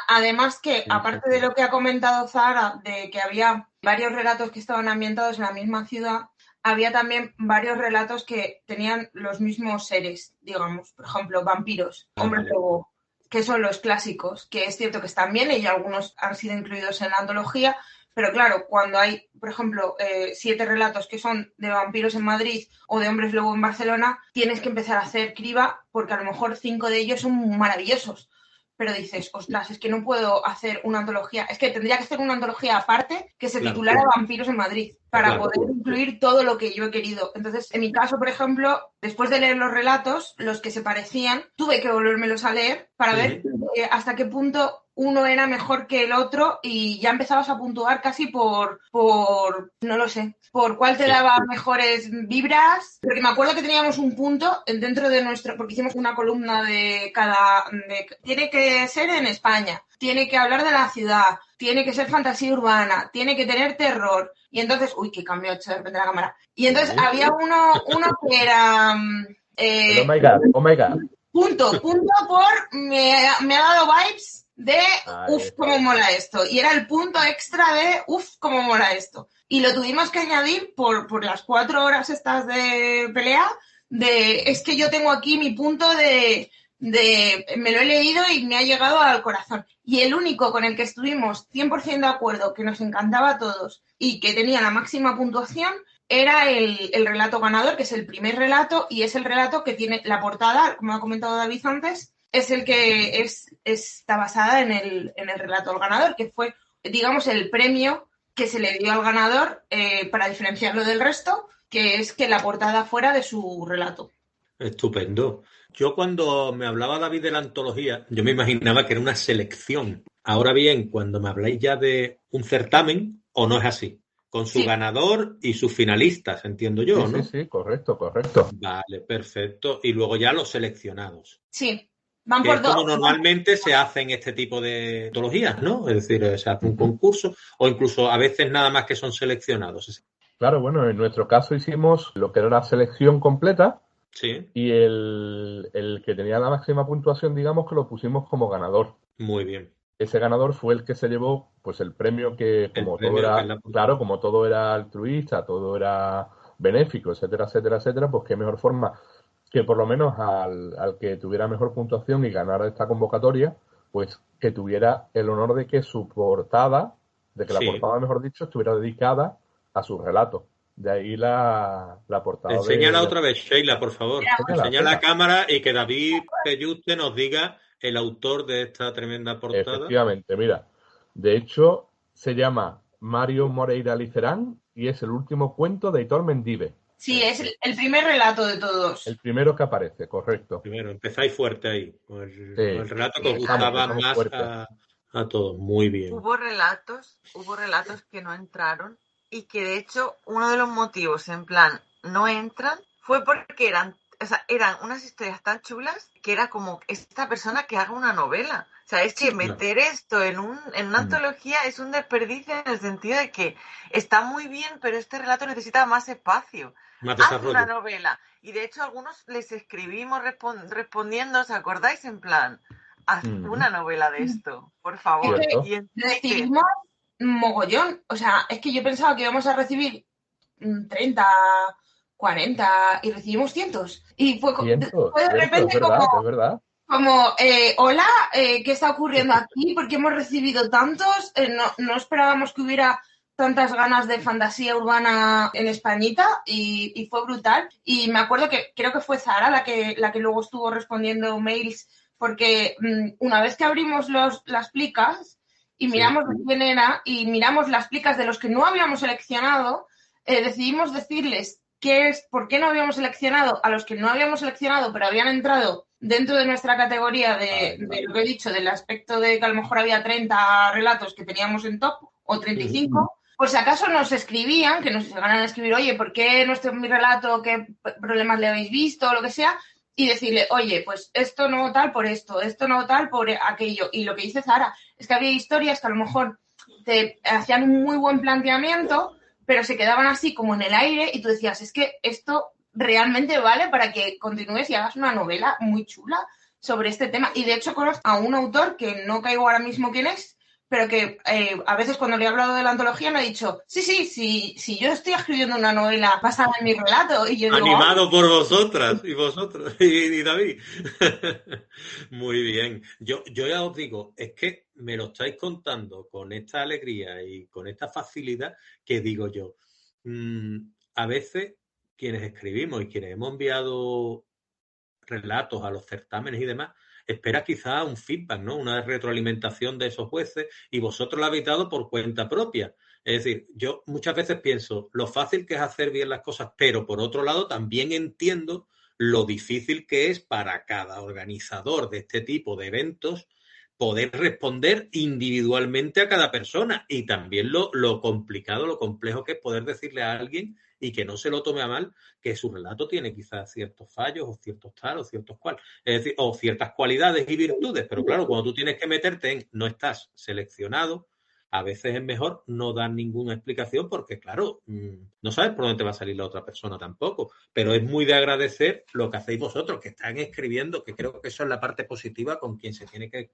Además que, aparte de lo que ha comentado Zara, de que había varios relatos que estaban ambientados en la misma ciudad, había también varios relatos que tenían los mismos seres, digamos, por ejemplo, vampiros, hombres lobo, que son los clásicos, que es cierto que están bien y algunos han sido incluidos en la antología, pero claro, cuando hay, por ejemplo, 7 relatos que son de vampiros en Madrid o de hombres lobo en Barcelona, tienes que empezar a hacer criba porque a lo mejor 5 de ellos son maravillosos. Pero dices, ostras, es que no puedo hacer una antología, es que tendría que hacer una antología aparte que se titulara Vampiros en Madrid para poder incluir todo lo que yo he querido. Entonces, en mi caso, por ejemplo, después de leer los relatos, los que se parecían, tuve que volvérmelos a leer para ver hasta qué punto uno era mejor que el otro y ya empezabas a puntuar casi por no lo sé, por cuál te daba mejores vibras, porque me acuerdo que teníamos un punto dentro de nuestro, porque hicimos una columna de cada, tiene que ser en España, tiene que hablar de la ciudad, tiene que ser fantasía urbana, tiene que tener terror. Y entonces, uy, qué cambio he hecho de repente la cámara. Y entonces había uno que era... oh my God, oh my God. Punto por... Me ha dado vibes de cómo mola esto. Y era el punto extra de cómo mola esto. Y lo tuvimos que añadir por las 4 horas estas de pelea, es que yo tengo aquí mi punto de me lo he leído y me ha llegado al corazón. Y el único con el que estuvimos 100% de acuerdo, que nos encantaba a todos y que tenía la máxima puntuación, era el relato ganador, que es el primer relato y es el relato que tiene la portada, como ha comentado David antes, es el que está basada en el relato del ganador, que fue, digamos, el premio que se le dio al ganador para diferenciarlo del resto, que es que la portada fuera de su relato. Estupendo. Yo cuando me hablaba David de la antología, yo me imaginaba que era una selección. Ahora bien, cuando me habláis ya de un certamen, ¿o no es así? Con su ganador y sus finalistas, entiendo yo, ¿no? Sí, correcto. Vale, perfecto. Y luego ya los seleccionados. Sí, van por dos. Como normalmente se hacen este tipo de antologías, ¿no? Es decir, se hace un concurso o incluso a veces nada más que son seleccionados. Claro, bueno, en nuestro caso hicimos lo que era una selección completa. Sí. Y el que tenía la máxima puntuación, digamos, que lo pusimos como ganador. Muy bien. Ese ganador fue el que se llevó, pues, el premio que, como todo era, claro, como todo era altruista, todo era benéfico, etcétera, pues qué mejor forma que por lo menos al que tuviera mejor puntuación y ganara esta convocatoria, pues que tuviera el honor de que su portada, de que la portada, mejor dicho, estuviera dedicada a su relato. De ahí la portada. Enséñala otra vez, Sheila, por favor. Enseña la cámara y que David Pelluste nos diga el autor de esta tremenda portada. Efectivamente, mira. De hecho, se llama Mario Moreira Licerán y es el último cuento de Heitor Mendive. Sí, es el primer relato de todos. El primero que aparece, correcto. Primero, empezáis fuerte ahí, con el relato que os gustaba más a todos. Muy bien. Hubo relatos que no entraron y que de hecho uno de los motivos en plan no entran fue porque eran unas historias tan chulas que era como esta persona que haga una novela. O sea, es que meter esto en una antología es un desperdicio en el sentido de que está muy bien, pero este relato necesita más espacio. Haz una novela. Y de hecho algunos les escribimos respondiendo, ¿os acordáis? En plan, haz una novela de esto, por favor. Y recibimos mogollón. O sea, es que yo pensaba que íbamos a recibir 30, 40 y recibimos cientos. Y fue de repente es verdad. Como, hola, ¿qué está ocurriendo aquí? ¿Por qué hemos recibido tantos? No esperábamos que hubiera tantas ganas de fantasía urbana en Españita y fue brutal. Y me acuerdo que creo que fue Zara la que luego estuvo respondiendo mails, porque una vez que abrimos las plicas y miramos de quién era y miramos las plicas de los que no habíamos seleccionado, decidimos decirles por qué no habíamos seleccionado a los que no habíamos seleccionado pero habían entrado dentro de nuestra categoría de lo que he dicho, del aspecto de que a lo mejor había 30 relatos que teníamos en top o 35. Por si acaso nos escribían, que nos llegaran a escribir, oye, ¿por qué no está en mi relato? ¿Qué problemas le habéis visto? O lo que sea. Y decirle, oye, pues esto no tal por esto no tal por aquello. Y lo que dice Zara es que había historias que a lo mejor te hacían un muy buen planteamiento, pero se quedaban así como en el aire y tú decías, es que esto realmente vale para que continúes y hagas una novela muy chula sobre este tema. Y de hecho conozco a un autor que no caigo ahora mismo quién es, pero que a veces cuando le he hablado de la antología me ha dicho, sí, yo estoy escribiendo una novela basada en mi relato. Y yo animado por vosotras y vosotros y David. Muy bien. Yo ya os digo, es que me lo estáis contando con esta alegría y con esta facilidad que digo yo. A veces quienes escribimos y quienes hemos enviado relatos a los certámenes y demás, espera quizá un feedback, ¿no? Una retroalimentación de esos jueces y vosotros lo habéis dado por cuenta propia. Es decir, yo muchas veces pienso lo fácil que es hacer bien las cosas, pero por otro lado también entiendo lo difícil que es para cada organizador de este tipo de eventos poder responder individualmente a cada persona y también lo complicado, lo complejo que es poder decirle a alguien y que no se lo tome a mal, que su relato tiene quizás ciertos fallos o ciertos tal o ciertos cual, es decir, o ciertas cualidades y virtudes, pero claro, cuando tú tienes que meterte en no estás seleccionado, a veces es mejor no dar ninguna explicación porque, claro, no sabes por dónde te va a salir la otra persona tampoco. Pero es muy de agradecer lo que hacéis vosotros, que están escribiendo, que creo que eso es la parte positiva con quien se tiene que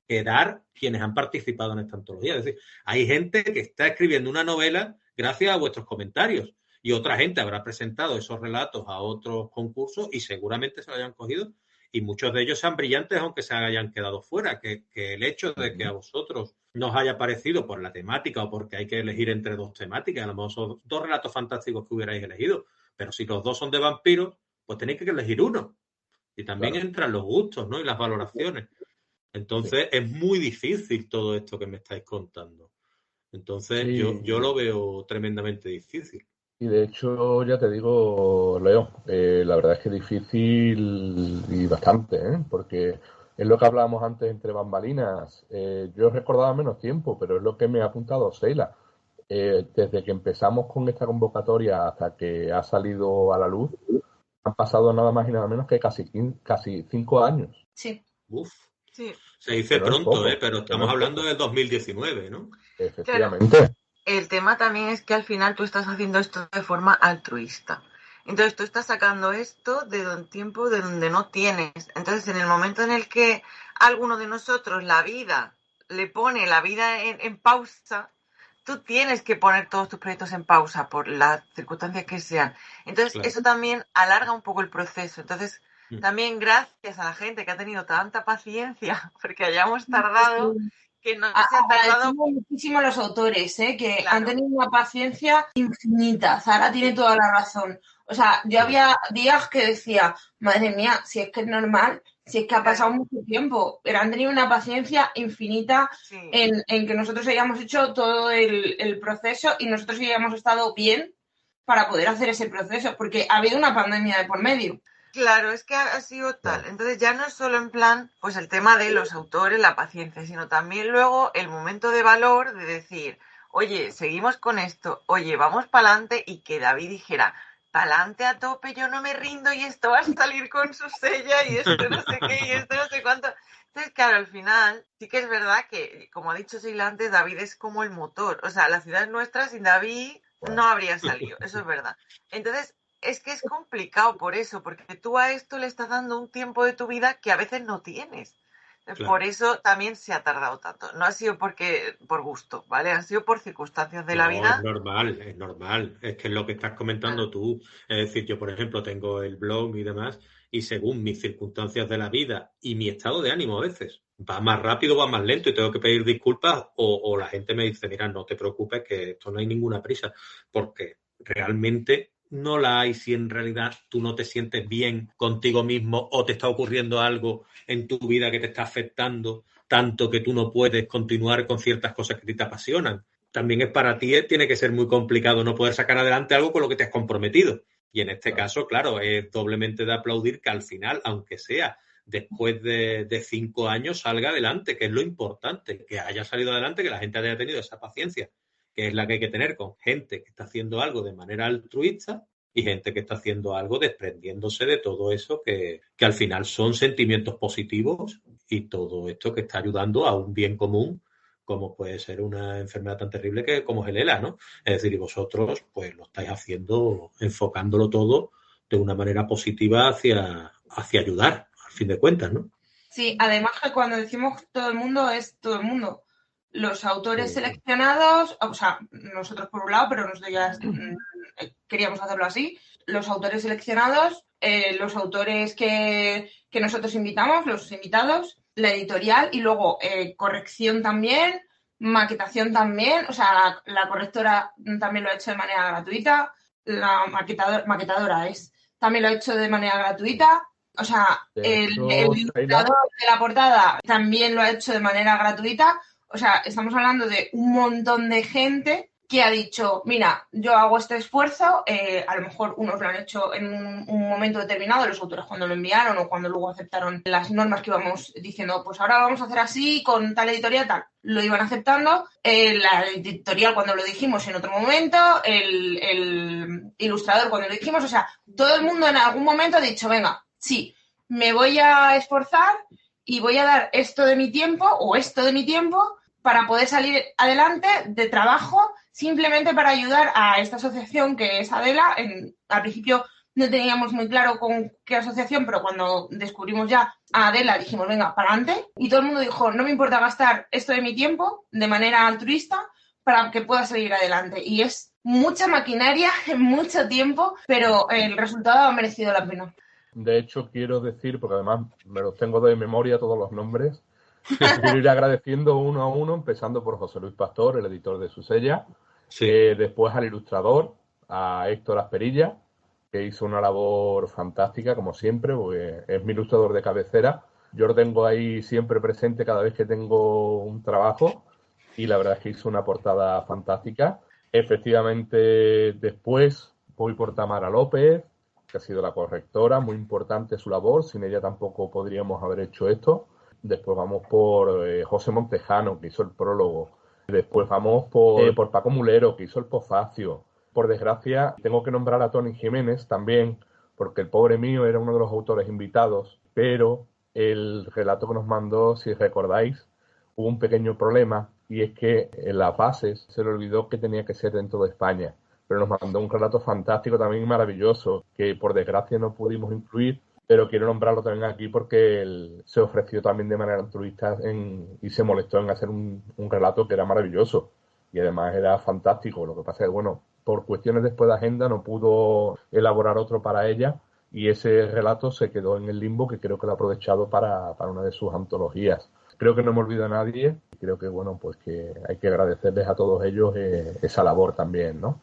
quedar quienes han participado en esta antología. Es decir, hay gente que está escribiendo una novela gracias a vuestros comentarios y otra gente habrá presentado esos relatos a otros concursos y seguramente se lo hayan cogido y muchos de ellos sean brillantes aunque se hayan quedado fuera. Que el hecho de que a vosotros nos haya parecido por la temática o porque hay que elegir entre dos temáticas, a lo mejor son dos relatos fantásticos que hubierais elegido, pero si los dos son de vampiros, pues tenéis que elegir uno. Y también entran los gustos, ¿no? Y las valoraciones. Entonces es muy difícil todo esto que me estáis contando. Entonces yo lo veo tremendamente difícil. Y de hecho, ya te digo, Leo, la verdad es que difícil y bastante, porque es lo que hablábamos antes entre bambalinas. Yo recordaba menos tiempo, pero es lo que me ha apuntado Sheila. Desde que empezamos con esta convocatoria hasta que ha salido a la luz, han pasado nada más y nada menos que casi 5 años. Sí. Uf. Sí. Se dice Pero pronto, poco, pero estamos hablando del 2019, ¿no? Efectivamente. Claro. El tema también es que al final tú estás haciendo esto de forma altruista. Entonces tú estás sacando esto de un tiempo de donde no tienes. Entonces en el momento en el que alguno de nosotros la vida le pone la vida en pausa, tú tienes que poner todos tus proyectos en pausa por las circunstancias que sean. Entonces claro, eso también alarga un poco el proceso. Entonces también gracias a la gente que ha tenido tanta paciencia porque hayamos tardado... que no se ha tardado muchísimo a los autores, que han tenido una paciencia infinita. Zara tiene toda la razón. O sea, yo había días que decía, madre mía, si es que es normal, si es que ha pasado mucho tiempo, pero han tenido una paciencia infinita en que nosotros hayamos hecho todo el proceso y nosotros hayamos estado bien para poder hacer ese proceso, porque ha habido una pandemia de por medio. Claro, es que ha sido tal. Entonces ya no es solo en plan, pues el tema de los autores, la paciencia, sino también luego el momento de valor de decir, oye, seguimos con esto, oye, vamos para adelante y que David dijera, para adelante a tope, yo no me rindo y esto va a salir con su sella y esto no sé qué y esto no sé cuánto. Entonces, claro, al final sí que es verdad que, como ha dicho Sheila antes, David es como el motor. O sea, la ciudad nuestra sin David no habría salido, eso es verdad. Entonces, es que es complicado por eso, porque tú a esto le estás dando un tiempo de tu vida que a veces no tienes. Claro. Por eso también se ha tardado tanto. No ha sido por gusto, ¿vale? Ha sido por circunstancias de la vida. Es normal. Es que es lo que estás comentando tú. Es decir, yo, por ejemplo, tengo el blog y demás, y según mis circunstancias de la vida y mi estado de ánimo a veces, va más rápido, va más lento y tengo que pedir disculpas o la gente me dice, mira, no te preocupes que esto no hay ninguna prisa, porque realmente... no la hay si en realidad tú no te sientes bien contigo mismo o te está ocurriendo algo en tu vida que te está afectando tanto que tú no puedes continuar con ciertas cosas que te apasionan. También es para ti, tiene que ser muy complicado no poder sacar adelante algo con lo que te has comprometido. Y en este caso, claro, es doblemente de aplaudir que al final, aunque sea después de 5 años, salga adelante, que es lo importante, que haya salido adelante, que la gente haya tenido esa paciencia, que es la que hay que tener con gente que está haciendo algo de manera altruista y gente que está haciendo algo desprendiéndose de todo eso que al final son sentimientos positivos y todo esto que está ayudando a un bien común, como puede ser una enfermedad tan terrible como es el ELA, ¿no? Es decir, y vosotros pues lo estáis haciendo, enfocándolo todo de una manera positiva hacia ayudar, al fin de cuentas, ¿no? Sí, además que cuando decimos todo el mundo, es todo el mundo. Los autores seleccionados, o sea, nosotros por un lado, pero nosotros ya queríamos hacerlo así. Los autores seleccionados, los autores que nosotros invitamos, los invitados, la editorial y luego corrección también, maquetación también. O sea, la correctora también lo ha hecho de manera gratuita, la maquetadora también lo ha hecho de manera gratuita. O sea, el ilustrador de la portada también lo ha hecho de manera gratuita. O sea, estamos hablando de un montón de gente que ha dicho, mira, yo hago este esfuerzo, a lo mejor unos lo han hecho en un momento determinado, los autores cuando lo enviaron o cuando luego aceptaron las normas que íbamos diciendo, pues ahora vamos a hacer así con tal editorial, tal. Lo iban aceptando, la editorial cuando lo dijimos en otro momento, el ilustrador cuando lo dijimos, o sea, todo el mundo en algún momento ha dicho, venga, sí, me voy a esforzar y voy a dar esto de mi tiempo o esto de mi tiempo para poder salir adelante de trabajo, simplemente para ayudar a esta asociación que es Adela. Al principio no teníamos muy claro con qué asociación, pero cuando descubrimos ya a Adela dijimos, venga, para adelante. Y todo el mundo dijo, no me importa gastar esto de mi tiempo de manera altruista para que pueda salir adelante. Y es mucha maquinaria en mucho tiempo, pero el resultado ha merecido la pena. De hecho, quiero decir, porque además me los tengo de memoria todos los nombres, quiero ir agradeciendo uno a uno, empezando por José Luis Pastor, el editor de Susella, Sí. Después al ilustrador, a Héctor Asperilla, que hizo una labor fantástica, como siempre, porque es mi ilustrador de cabecera. Yo lo tengo ahí siempre presente cada vez que tengo un trabajo y la verdad es que hizo una portada fantástica. Efectivamente, después voy por Tamara López, que ha sido la correctora, muy importante su labor, sin ella tampoco podríamos haber hecho esto. Después vamos por José Montejano, que hizo el prólogo. Después vamos por Paco Mulero, que hizo el posfacio. Por desgracia, tengo que nombrar a Tony Jiménez también, porque el pobre mío era uno de los autores invitados, pero el relato que nos mandó, si recordáis, hubo un pequeño problema, y es que en las bases se le olvidó que tenía que ser dentro de España. Pero nos mandó un relato fantástico, también maravilloso, que por desgracia no pudimos incluir, pero quiero nombrarlo también aquí porque él se ofreció también de manera altruista y se molestó en hacer un relato que era maravilloso y además era fantástico. Lo que pasa es que, bueno, por cuestiones después de agenda no pudo elaborar otro para ella y ese relato se quedó en el limbo, que creo que lo ha aprovechado para una de sus antologías. Creo que no me olvido a nadie, creo que, bueno, pues que hay que agradecerles a todos ellos esa labor también, ¿no?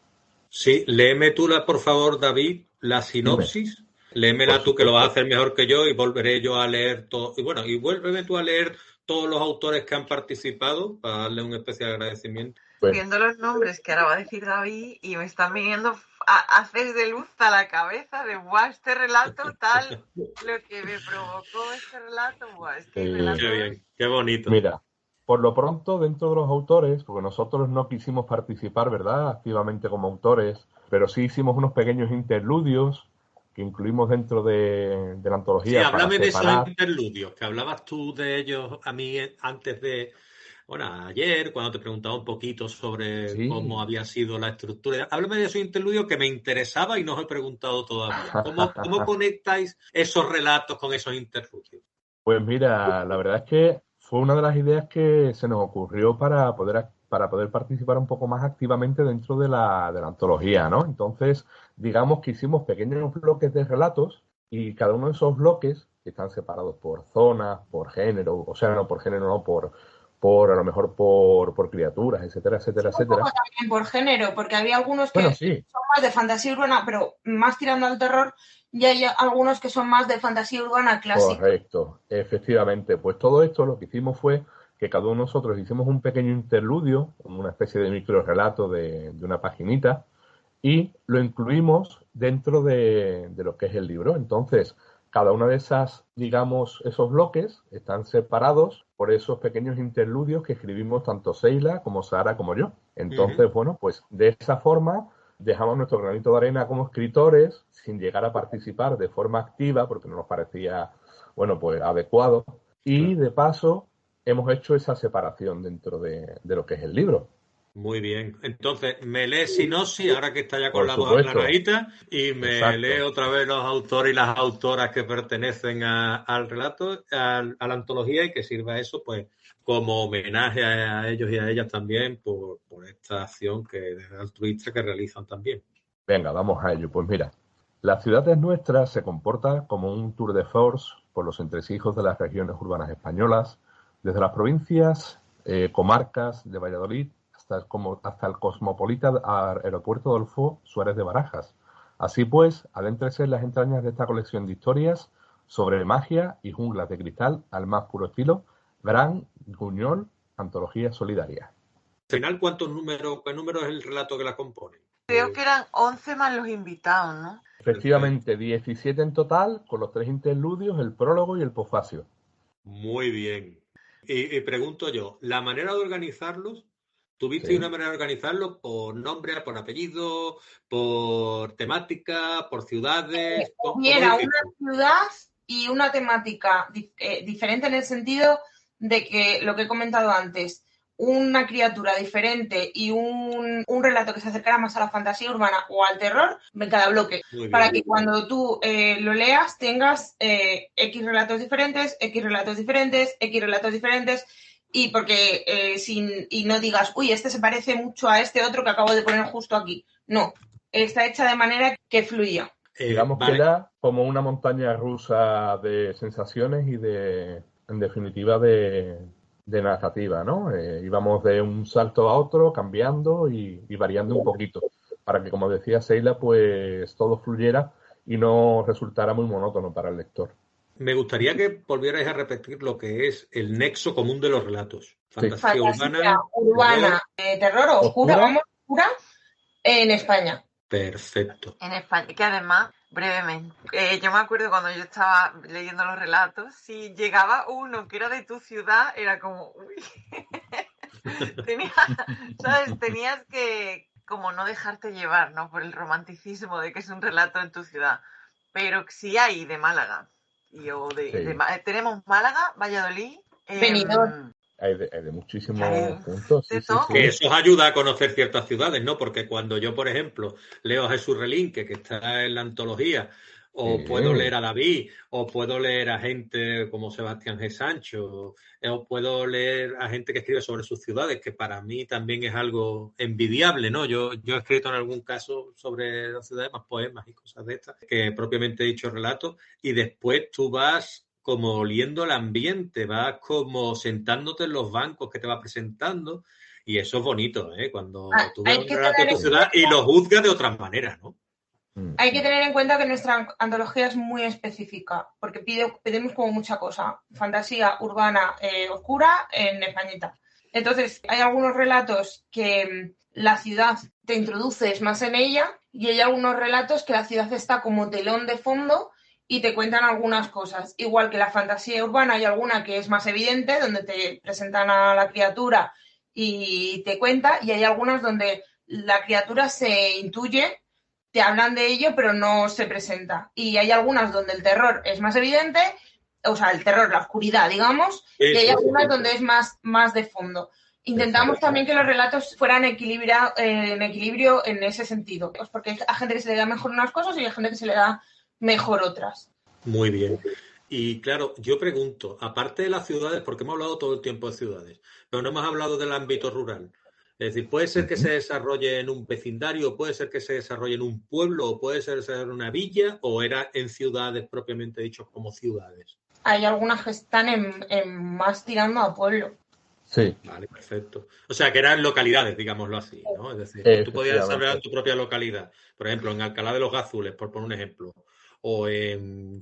Sí, léeme tú, por favor, David, la sinopsis. Dime. Léemela tú, que lo vas a hacer mejor que yo, y volveré yo a leer todo. Y bueno, y vuélveme tú a leer todos los autores que han participado para darle un especial agradecimiento. Viendo los nombres que ahora va a decir David y me están viniendo haces de luz a la cabeza de guau, este relato tal, lo que me provocó este relato, guau, es que el relato qué bien, qué bonito. Mira, por lo pronto, dentro de los autores, porque nosotros no quisimos participar, ¿verdad?, activamente como autores, pero sí hicimos unos pequeños interludios que incluimos dentro de la antología. Sí, háblame de esos interludios, que hablabas tú de ellos a mí antes de, bueno, ayer, cuando te preguntaba un poquito sobre cómo había sido la estructura. Háblame de esos interludios que me interesaba y no os he preguntado todavía. ¿Cómo conectáis esos relatos con esos interludios? Pues mira, la verdad es que fue una de las ideas que se nos ocurrió para poder participar un poco más activamente dentro de la antología, ¿no? Entonces, digamos que hicimos pequeños bloques de relatos y cada uno de esos bloques están separados por zonas, por género, o sea, no por género, no, por a lo mejor por criaturas, etcétera, etcétera, sí, etcétera. Un poco también por género, porque había algunos que son más de fantasía urbana, pero más tirando al terror, y hay algunos que son más de fantasía urbana clásica. Correcto, efectivamente. Pues todo esto lo que hicimos fue que cada uno de nosotros hicimos un pequeño interludio, una especie de micro relato de una paginita, y lo incluimos dentro de lo que es el libro. Entonces, cada una de esas, digamos, esos bloques están separados por esos pequeños interludios que escribimos tanto Seila como Sara como yo. Entonces, bueno, pues de esa forma dejamos nuestro granito de arena como escritores sin llegar a participar de forma activa porque no nos parecía, bueno, pues adecuado. Y de paso hemos hecho esa separación dentro de lo que es el libro. Muy bien. Entonces, me lee sinopsis, ahora que está ya con la voz aclaradita, y me lee otra vez los autores y las autoras que pertenecen al relato, a la antología, y que sirva eso pues como homenaje a ellos y a ellas también por esta acción altruista que realizan también. Venga, vamos a ello. Pues mira, La ciudad es nuestra se comporta como un tour de force por los entresijos de las regiones urbanas españolas, desde las provincias, comarcas de Valladolid hasta el cosmopolita aeropuerto Adolfo Suárez de Barajas. Así pues, adéntrese en las entrañas de esta colección de historias sobre magia y junglas de cristal al más puro estilo, Gran Guiñol, antología solidaria. Al final, ¿qué número es el relato que la compone? Creo que eran 11 más los invitados, ¿no? Efectivamente, 17 en total, con los 3 interludios, el prólogo y el posfacio. Muy bien. Y pregunto yo, ¿la manera de organizarlos? ¿Tuviste una manera de organizarlos por nombre, por apellido, por temática, por ciudades? Hubiera una ciudad y una temática diferente en el sentido de que, lo que he comentado antes, una criatura diferente y un relato que se acercara más a la fantasía urbana o al terror en cada bloque, para que cuando tú lo leas tengas X relatos diferentes, X relatos diferentes, X relatos diferentes, y porque y no digas, uy, este se parece mucho a este otro que acabo de poner justo aquí. No, está hecha de manera que fluya. Digamos que era como una montaña rusa de sensaciones y en definitiva, de narrativa, ¿no? Íbamos de un salto a otro, cambiando y variando un poquito, para que, como decía Seila, pues todo fluyera y no resultara muy monótono para el lector. Me gustaría que volvierais a repetir lo que es el nexo común de los relatos. Fantasía urbana, terror oscura en España. Perfecto. En España, que además, brevemente, yo me acuerdo cuando yo estaba leyendo los relatos, si llegaba uno que era de tu ciudad, era como, uy, tenías que como no dejarte llevar, ¿no? Por el romanticismo de que es un relato en tu ciudad, pero sí hay de Málaga, tenemos Málaga, Valladolid, Benidorm. Hay de muchísimos puntos. Sí. Que eso os ayuda a conocer ciertas ciudades, ¿no? Porque cuando yo, por ejemplo, leo a Jesús Relinque, que está en la antología, o puedo leer a David, o puedo leer a gente como Sebastián G. Sancho, o puedo leer a gente que escribe sobre sus ciudades, que para mí también es algo envidiable, ¿no? Yo he escrito en algún caso sobre las ciudades, más poemas y cosas de estas, que propiamente he dicho relatos, y después tú vas como oliendo el ambiente, vas como sentándote en los bancos que te va presentando, y eso es bonito, ¿eh? Cuando tú ves un relato de tu ciudad y lo juzgas de otra manera, ¿no? Hay que tener en cuenta que nuestra antología es muy específica, porque pedimos como mucha cosa. Fantasía urbana oscura en españita. Entonces, hay algunos relatos que la ciudad te introduces más en ella, y hay algunos relatos que la ciudad está como telón de fondo y te cuentan algunas cosas. Igual que la fantasía urbana, hay alguna que es más evidente, donde te presentan a la criatura y te cuenta, y hay algunas donde la criatura se intuye, te hablan de ello, pero no se presenta. Y hay algunas donde el terror es más evidente, o sea, el terror, la oscuridad, digamos, y hay algunas donde es más de fondo. Intentamos también que los relatos fueran en equilibrio en ese sentido, pues porque hay gente que se le da mejor unas cosas y hay gente que se le da mejor otras. Muy bien. Y claro, yo pregunto, aparte de las ciudades, porque hemos hablado todo el tiempo de ciudades, pero no hemos hablado del ámbito rural. Es decir, puede ser que se desarrolle en un vecindario, puede ser que se desarrolle en un pueblo, o puede ser en una villa, o era en ciudades propiamente dichos como ciudades. Hay algunas que están en más tirando a pueblo. Sí. Vale, perfecto. O sea, que eran localidades, digámoslo así, ¿no? Es decir, tú podías desarrollar en tu propia localidad. Por ejemplo, en Alcalá de los Gazules, por poner un ejemplo, o en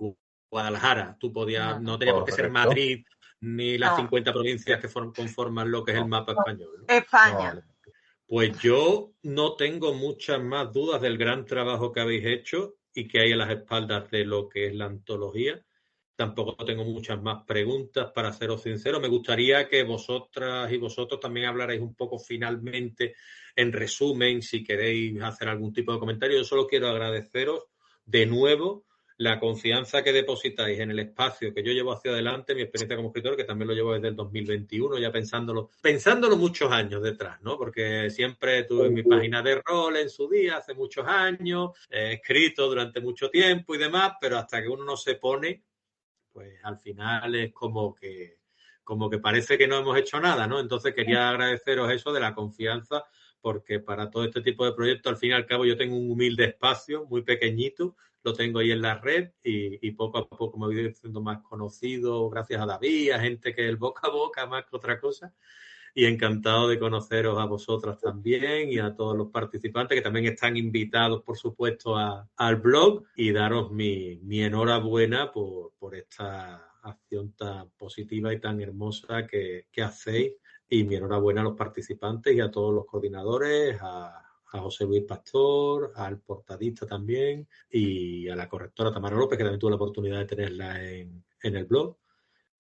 Guadalajara, tú podías, no tenía por qué ser Madrid ni las 50 provincias que conforman lo que es el mapa español, ¿no? España. Pues yo no tengo muchas más dudas del gran trabajo que habéis hecho y que hay a las espaldas de lo que es la antología. Tampoco tengo muchas más preguntas, para seros sincero. Me gustaría que vosotras y vosotros también hablarais un poco finalmente, en resumen, si queréis hacer algún tipo de comentario. Yo solo quiero agradeceros de nuevo la confianza que depositáis en el espacio que yo llevo hacia adelante, mi experiencia como escritor, que también lo llevo desde el 2021, ya pensándolo muchos años detrás, ¿no? Porque siempre tuve mi página de rol en su día, hace muchos años, he escrito durante mucho tiempo y demás, pero hasta que uno no se pone, pues al final es como que parece que no hemos hecho nada, ¿no? Entonces quería agradeceros eso de la confianza, porque para todo este tipo de proyectos, al fin y al cabo, yo tengo un humilde espacio, muy pequeñito, lo tengo ahí en la red y poco a poco me voy haciendo más conocido gracias a David, a gente que el boca a boca más que otra cosa. Y encantado de conoceros a vosotras también y a todos los participantes que también están invitados, por supuesto, al blog, y daros mi enhorabuena por esta acción tan positiva y tan hermosa que hacéis, y mi enhorabuena a los participantes y a todos los coordinadores, a José Luis Pastor, al portadista también, y a la correctora Tamara López, que también tuve la oportunidad de tenerla en el blog.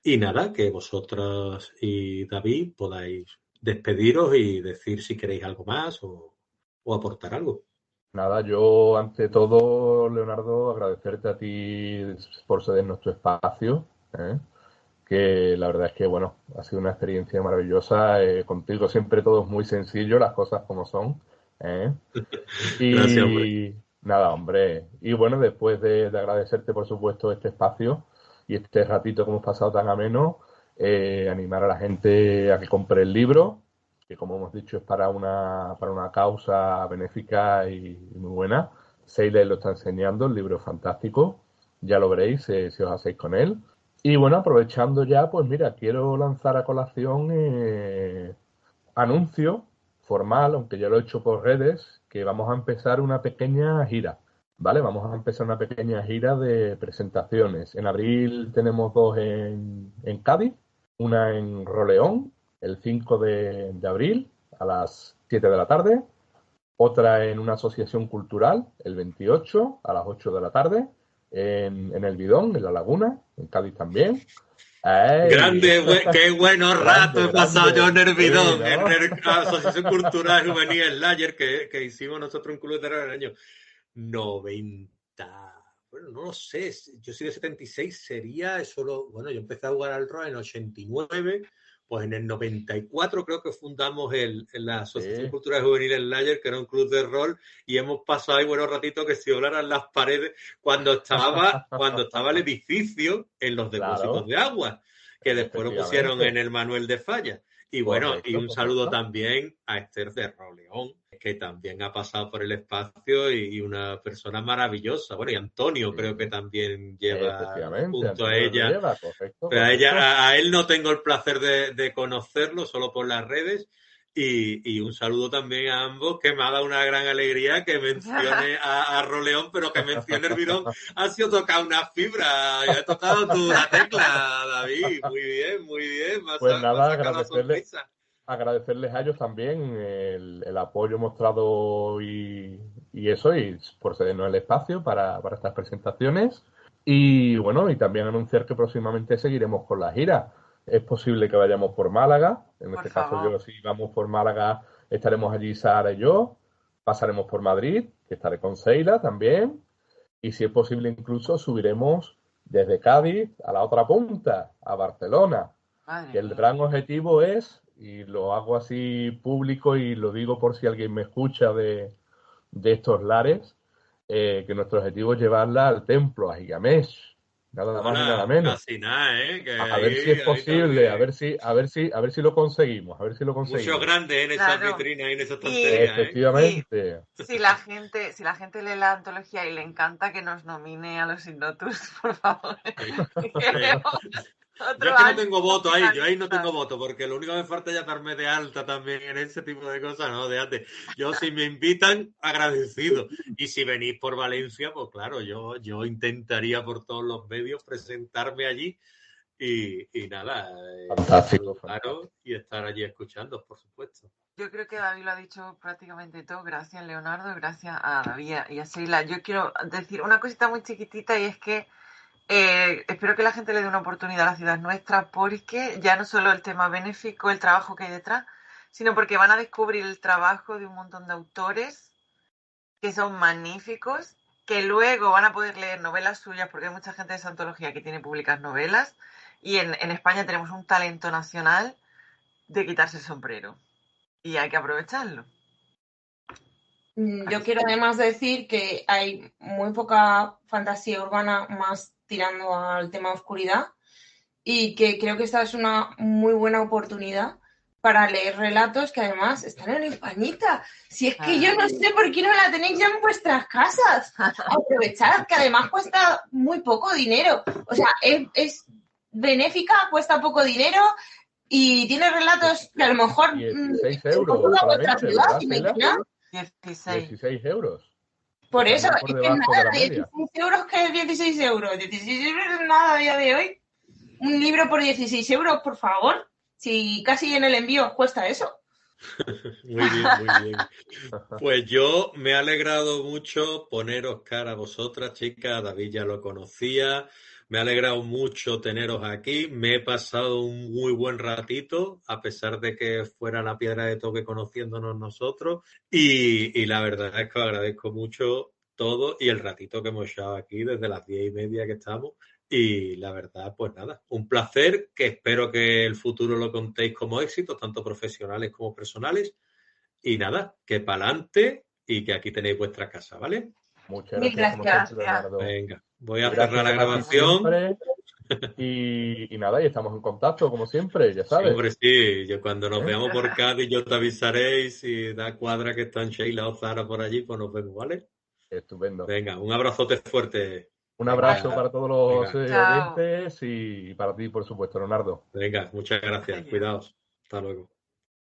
Y nada, que vosotras y David podáis despediros y decir si queréis algo más o aportar algo. Nada, yo ante todo, Leonardo, agradecerte a ti por cedernos tu espacio, ¿eh? que la verdad es que, bueno, ha sido una experiencia maravillosa. Contigo siempre todo es muy sencillo, las cosas como son. ¿eh? Gracias, hombre. Y nada, hombre. Y bueno, después de agradecerte, por supuesto, este espacio y este ratito que hemos pasado tan ameno, animar a la gente a que compre el libro, que como hemos dicho es para una causa benéfica y muy buena. Seile lo está enseñando, el libro es fantástico, ya lo veréis si os hacéis con él. Y bueno, aprovechando ya, pues mira, quiero lanzar a colación anuncio formal, aunque ya lo he hecho por redes, que vamos a empezar una pequeña gira, ¿vale? Vamos a empezar una pequeña gira de presentaciones. En abril tenemos dos en Cádiz, una en Roleón, el 5 de abril a las 7 de la tarde, otra en una asociación cultural el 28 a las 8 de la tarde, en El Bidón, en La Laguna, en Cádiz también. ¡Ey! Qué buenos ratos he pasado yo en el Sí, Bidón, ¿no? en la Asociación Cultural Juvenil Layer que hicimos nosotros un club de terror en el año 90. Bueno, no lo sé, yo soy de 76, sería eso. Bueno, yo empecé a jugar al rol en 89, pues en el 94 creo que fundamos la Asociación Sí. Cultural Juvenil El Layer, que era un club de rol, y hemos pasado ahí buenos ratitos que si hablaran las paredes cuando estaba el edificio en los depósitos Claro, de agua, que después lo pusieron en efectivamente. el manual de falla. Y bueno, y Correcto, un saludo correcto. también a Esther de Roleón, que también ha pasado por el espacio y una persona maravillosa. Bueno, y Antonio creo que Sí, también lleva efectivamente. junto a Antonio lo ella, lleva, correcto, pero correcto. a él no tengo el placer de conocerlo, solo por las redes. Y un saludo también a ambos, que me ha dado una gran alegría que mencione a Roleón, pero que mencione el Bidón. Ha sido tocar una fibra, ya he tocado tú una tecla, David. Muy bien, Pues me ha nada, sacado la sonrisa. agradecerles a ellos también el apoyo mostrado y eso, y por cedernos el espacio para estas presentaciones. Y bueno, y también anunciar que próximamente seguiremos con la gira. Es posible que vayamos por Málaga. En Por este caso, favor. yo si vamos por Málaga, estaremos allí Sara y yo. Pasaremos por Madrid, que estaré con Seila también. Y si es posible, incluso subiremos desde Cádiz a la otra punta, a Barcelona, Madre que el mía. gran objetivo es, y lo hago así público y lo digo por si alguien me escucha de estos lares, que nuestro objetivo es llevarla al templo, a Gigamesh, nada más y nada Hola, menos. casi nada, ¿eh? Que A ver si es ahí posible, también. a ver si lo conseguimos, a ver si lo Mucho conseguimos. grande en esas Claro. vitrinas y en esas Y estanterías, ¿eh? si, Efectivamente. si la gente lee la antología y le encanta que nos nomine a los Ignotus, por favor. Que Sí. queremos Yo otro es que no año tengo voto ahí, yo ahí no tengo finalistas. voto, porque lo único que me falta es ya darme de alta también en ese tipo de cosas, ¿no? De antes. Yo, si me invitan, agradecido. Y si venís por Valencia, pues claro, yo intentaría por todos los medios presentarme allí y nada, Fantástico, saludaros fantástico. y estar allí escuchando, por supuesto. Yo creo que David lo ha dicho prácticamente todo. Gracias, Leonardo. Gracias a David y a Sheila. Yo quiero decir una cosita muy chiquitita y es que espero que la gente le dé una oportunidad a la ciudad nuestra porque ya no solo el tema benéfico, el trabajo que hay detrás, sino porque van a descubrir el trabajo de un montón de autores que son magníficos, que luego van a poder leer novelas suyas porque hay mucha gente de esa antología que tiene públicas novelas y en España tenemos un talento nacional de quitarse el sombrero y hay que aprovecharlo. Yo quiero además decir que hay muy poca fantasía urbana más tirando al tema de oscuridad y que creo que esta es una muy buena oportunidad para leer relatos que además están en Españita. Si es que yo no sé por qué no la tenéis ya en vuestras casas. Aprovechad, que además cuesta muy poco dinero. O sea, es benéfica, cuesta poco dinero y tiene relatos que a lo mejor 16 se euros ocurra a vuestra solamente, ciudad, ¿verdad, Sheila? imaginad. 16. 16 euros, que Por eso, también por es que debajo de la nada, media. 16 euros, que es 16 euros. 16 euros es nada a día de hoy. Un libro por 16 euros, por favor. Si casi en el envío os cuesta eso. Muy bien, muy bien. Pues yo me he alegrado mucho poneros cara a vosotras, chicas. David ya lo conocía. Me ha alegrado mucho teneros aquí. Me he pasado un muy buen ratito, a pesar de que fuera la piedra de toque conociéndonos nosotros. Y la verdad es que os agradezco mucho todo y el ratito que hemos echado aquí desde las 10:30 que estamos. Y la verdad, pues nada, un placer, que espero que el futuro lo contéis como éxitos, tanto profesionales como personales. Y nada, que para adelante y que aquí tenéis vuestra casa, ¿vale? Muchas Mil gracias, como siempre, gracias. Leonardo. Venga, voy a Gracias cerrar la a ti grabación. siempre. Y nada, y estamos en contacto, como siempre, ya Sí, sabes. hombre, sí, yo cuando nos ¿Eh? veamos por Cádiz, yo te avisaré y si da cuadra que están Sheila o Zara por allí, pues nos vemos, ¿vale? Estupendo. Venga, un abrazote fuerte. Un Venga, abrazo para todos los venga, Chao. oyentes y para ti, por supuesto, Leonardo. venga, muchas gracias. Adiós. Cuidaos. Hasta luego.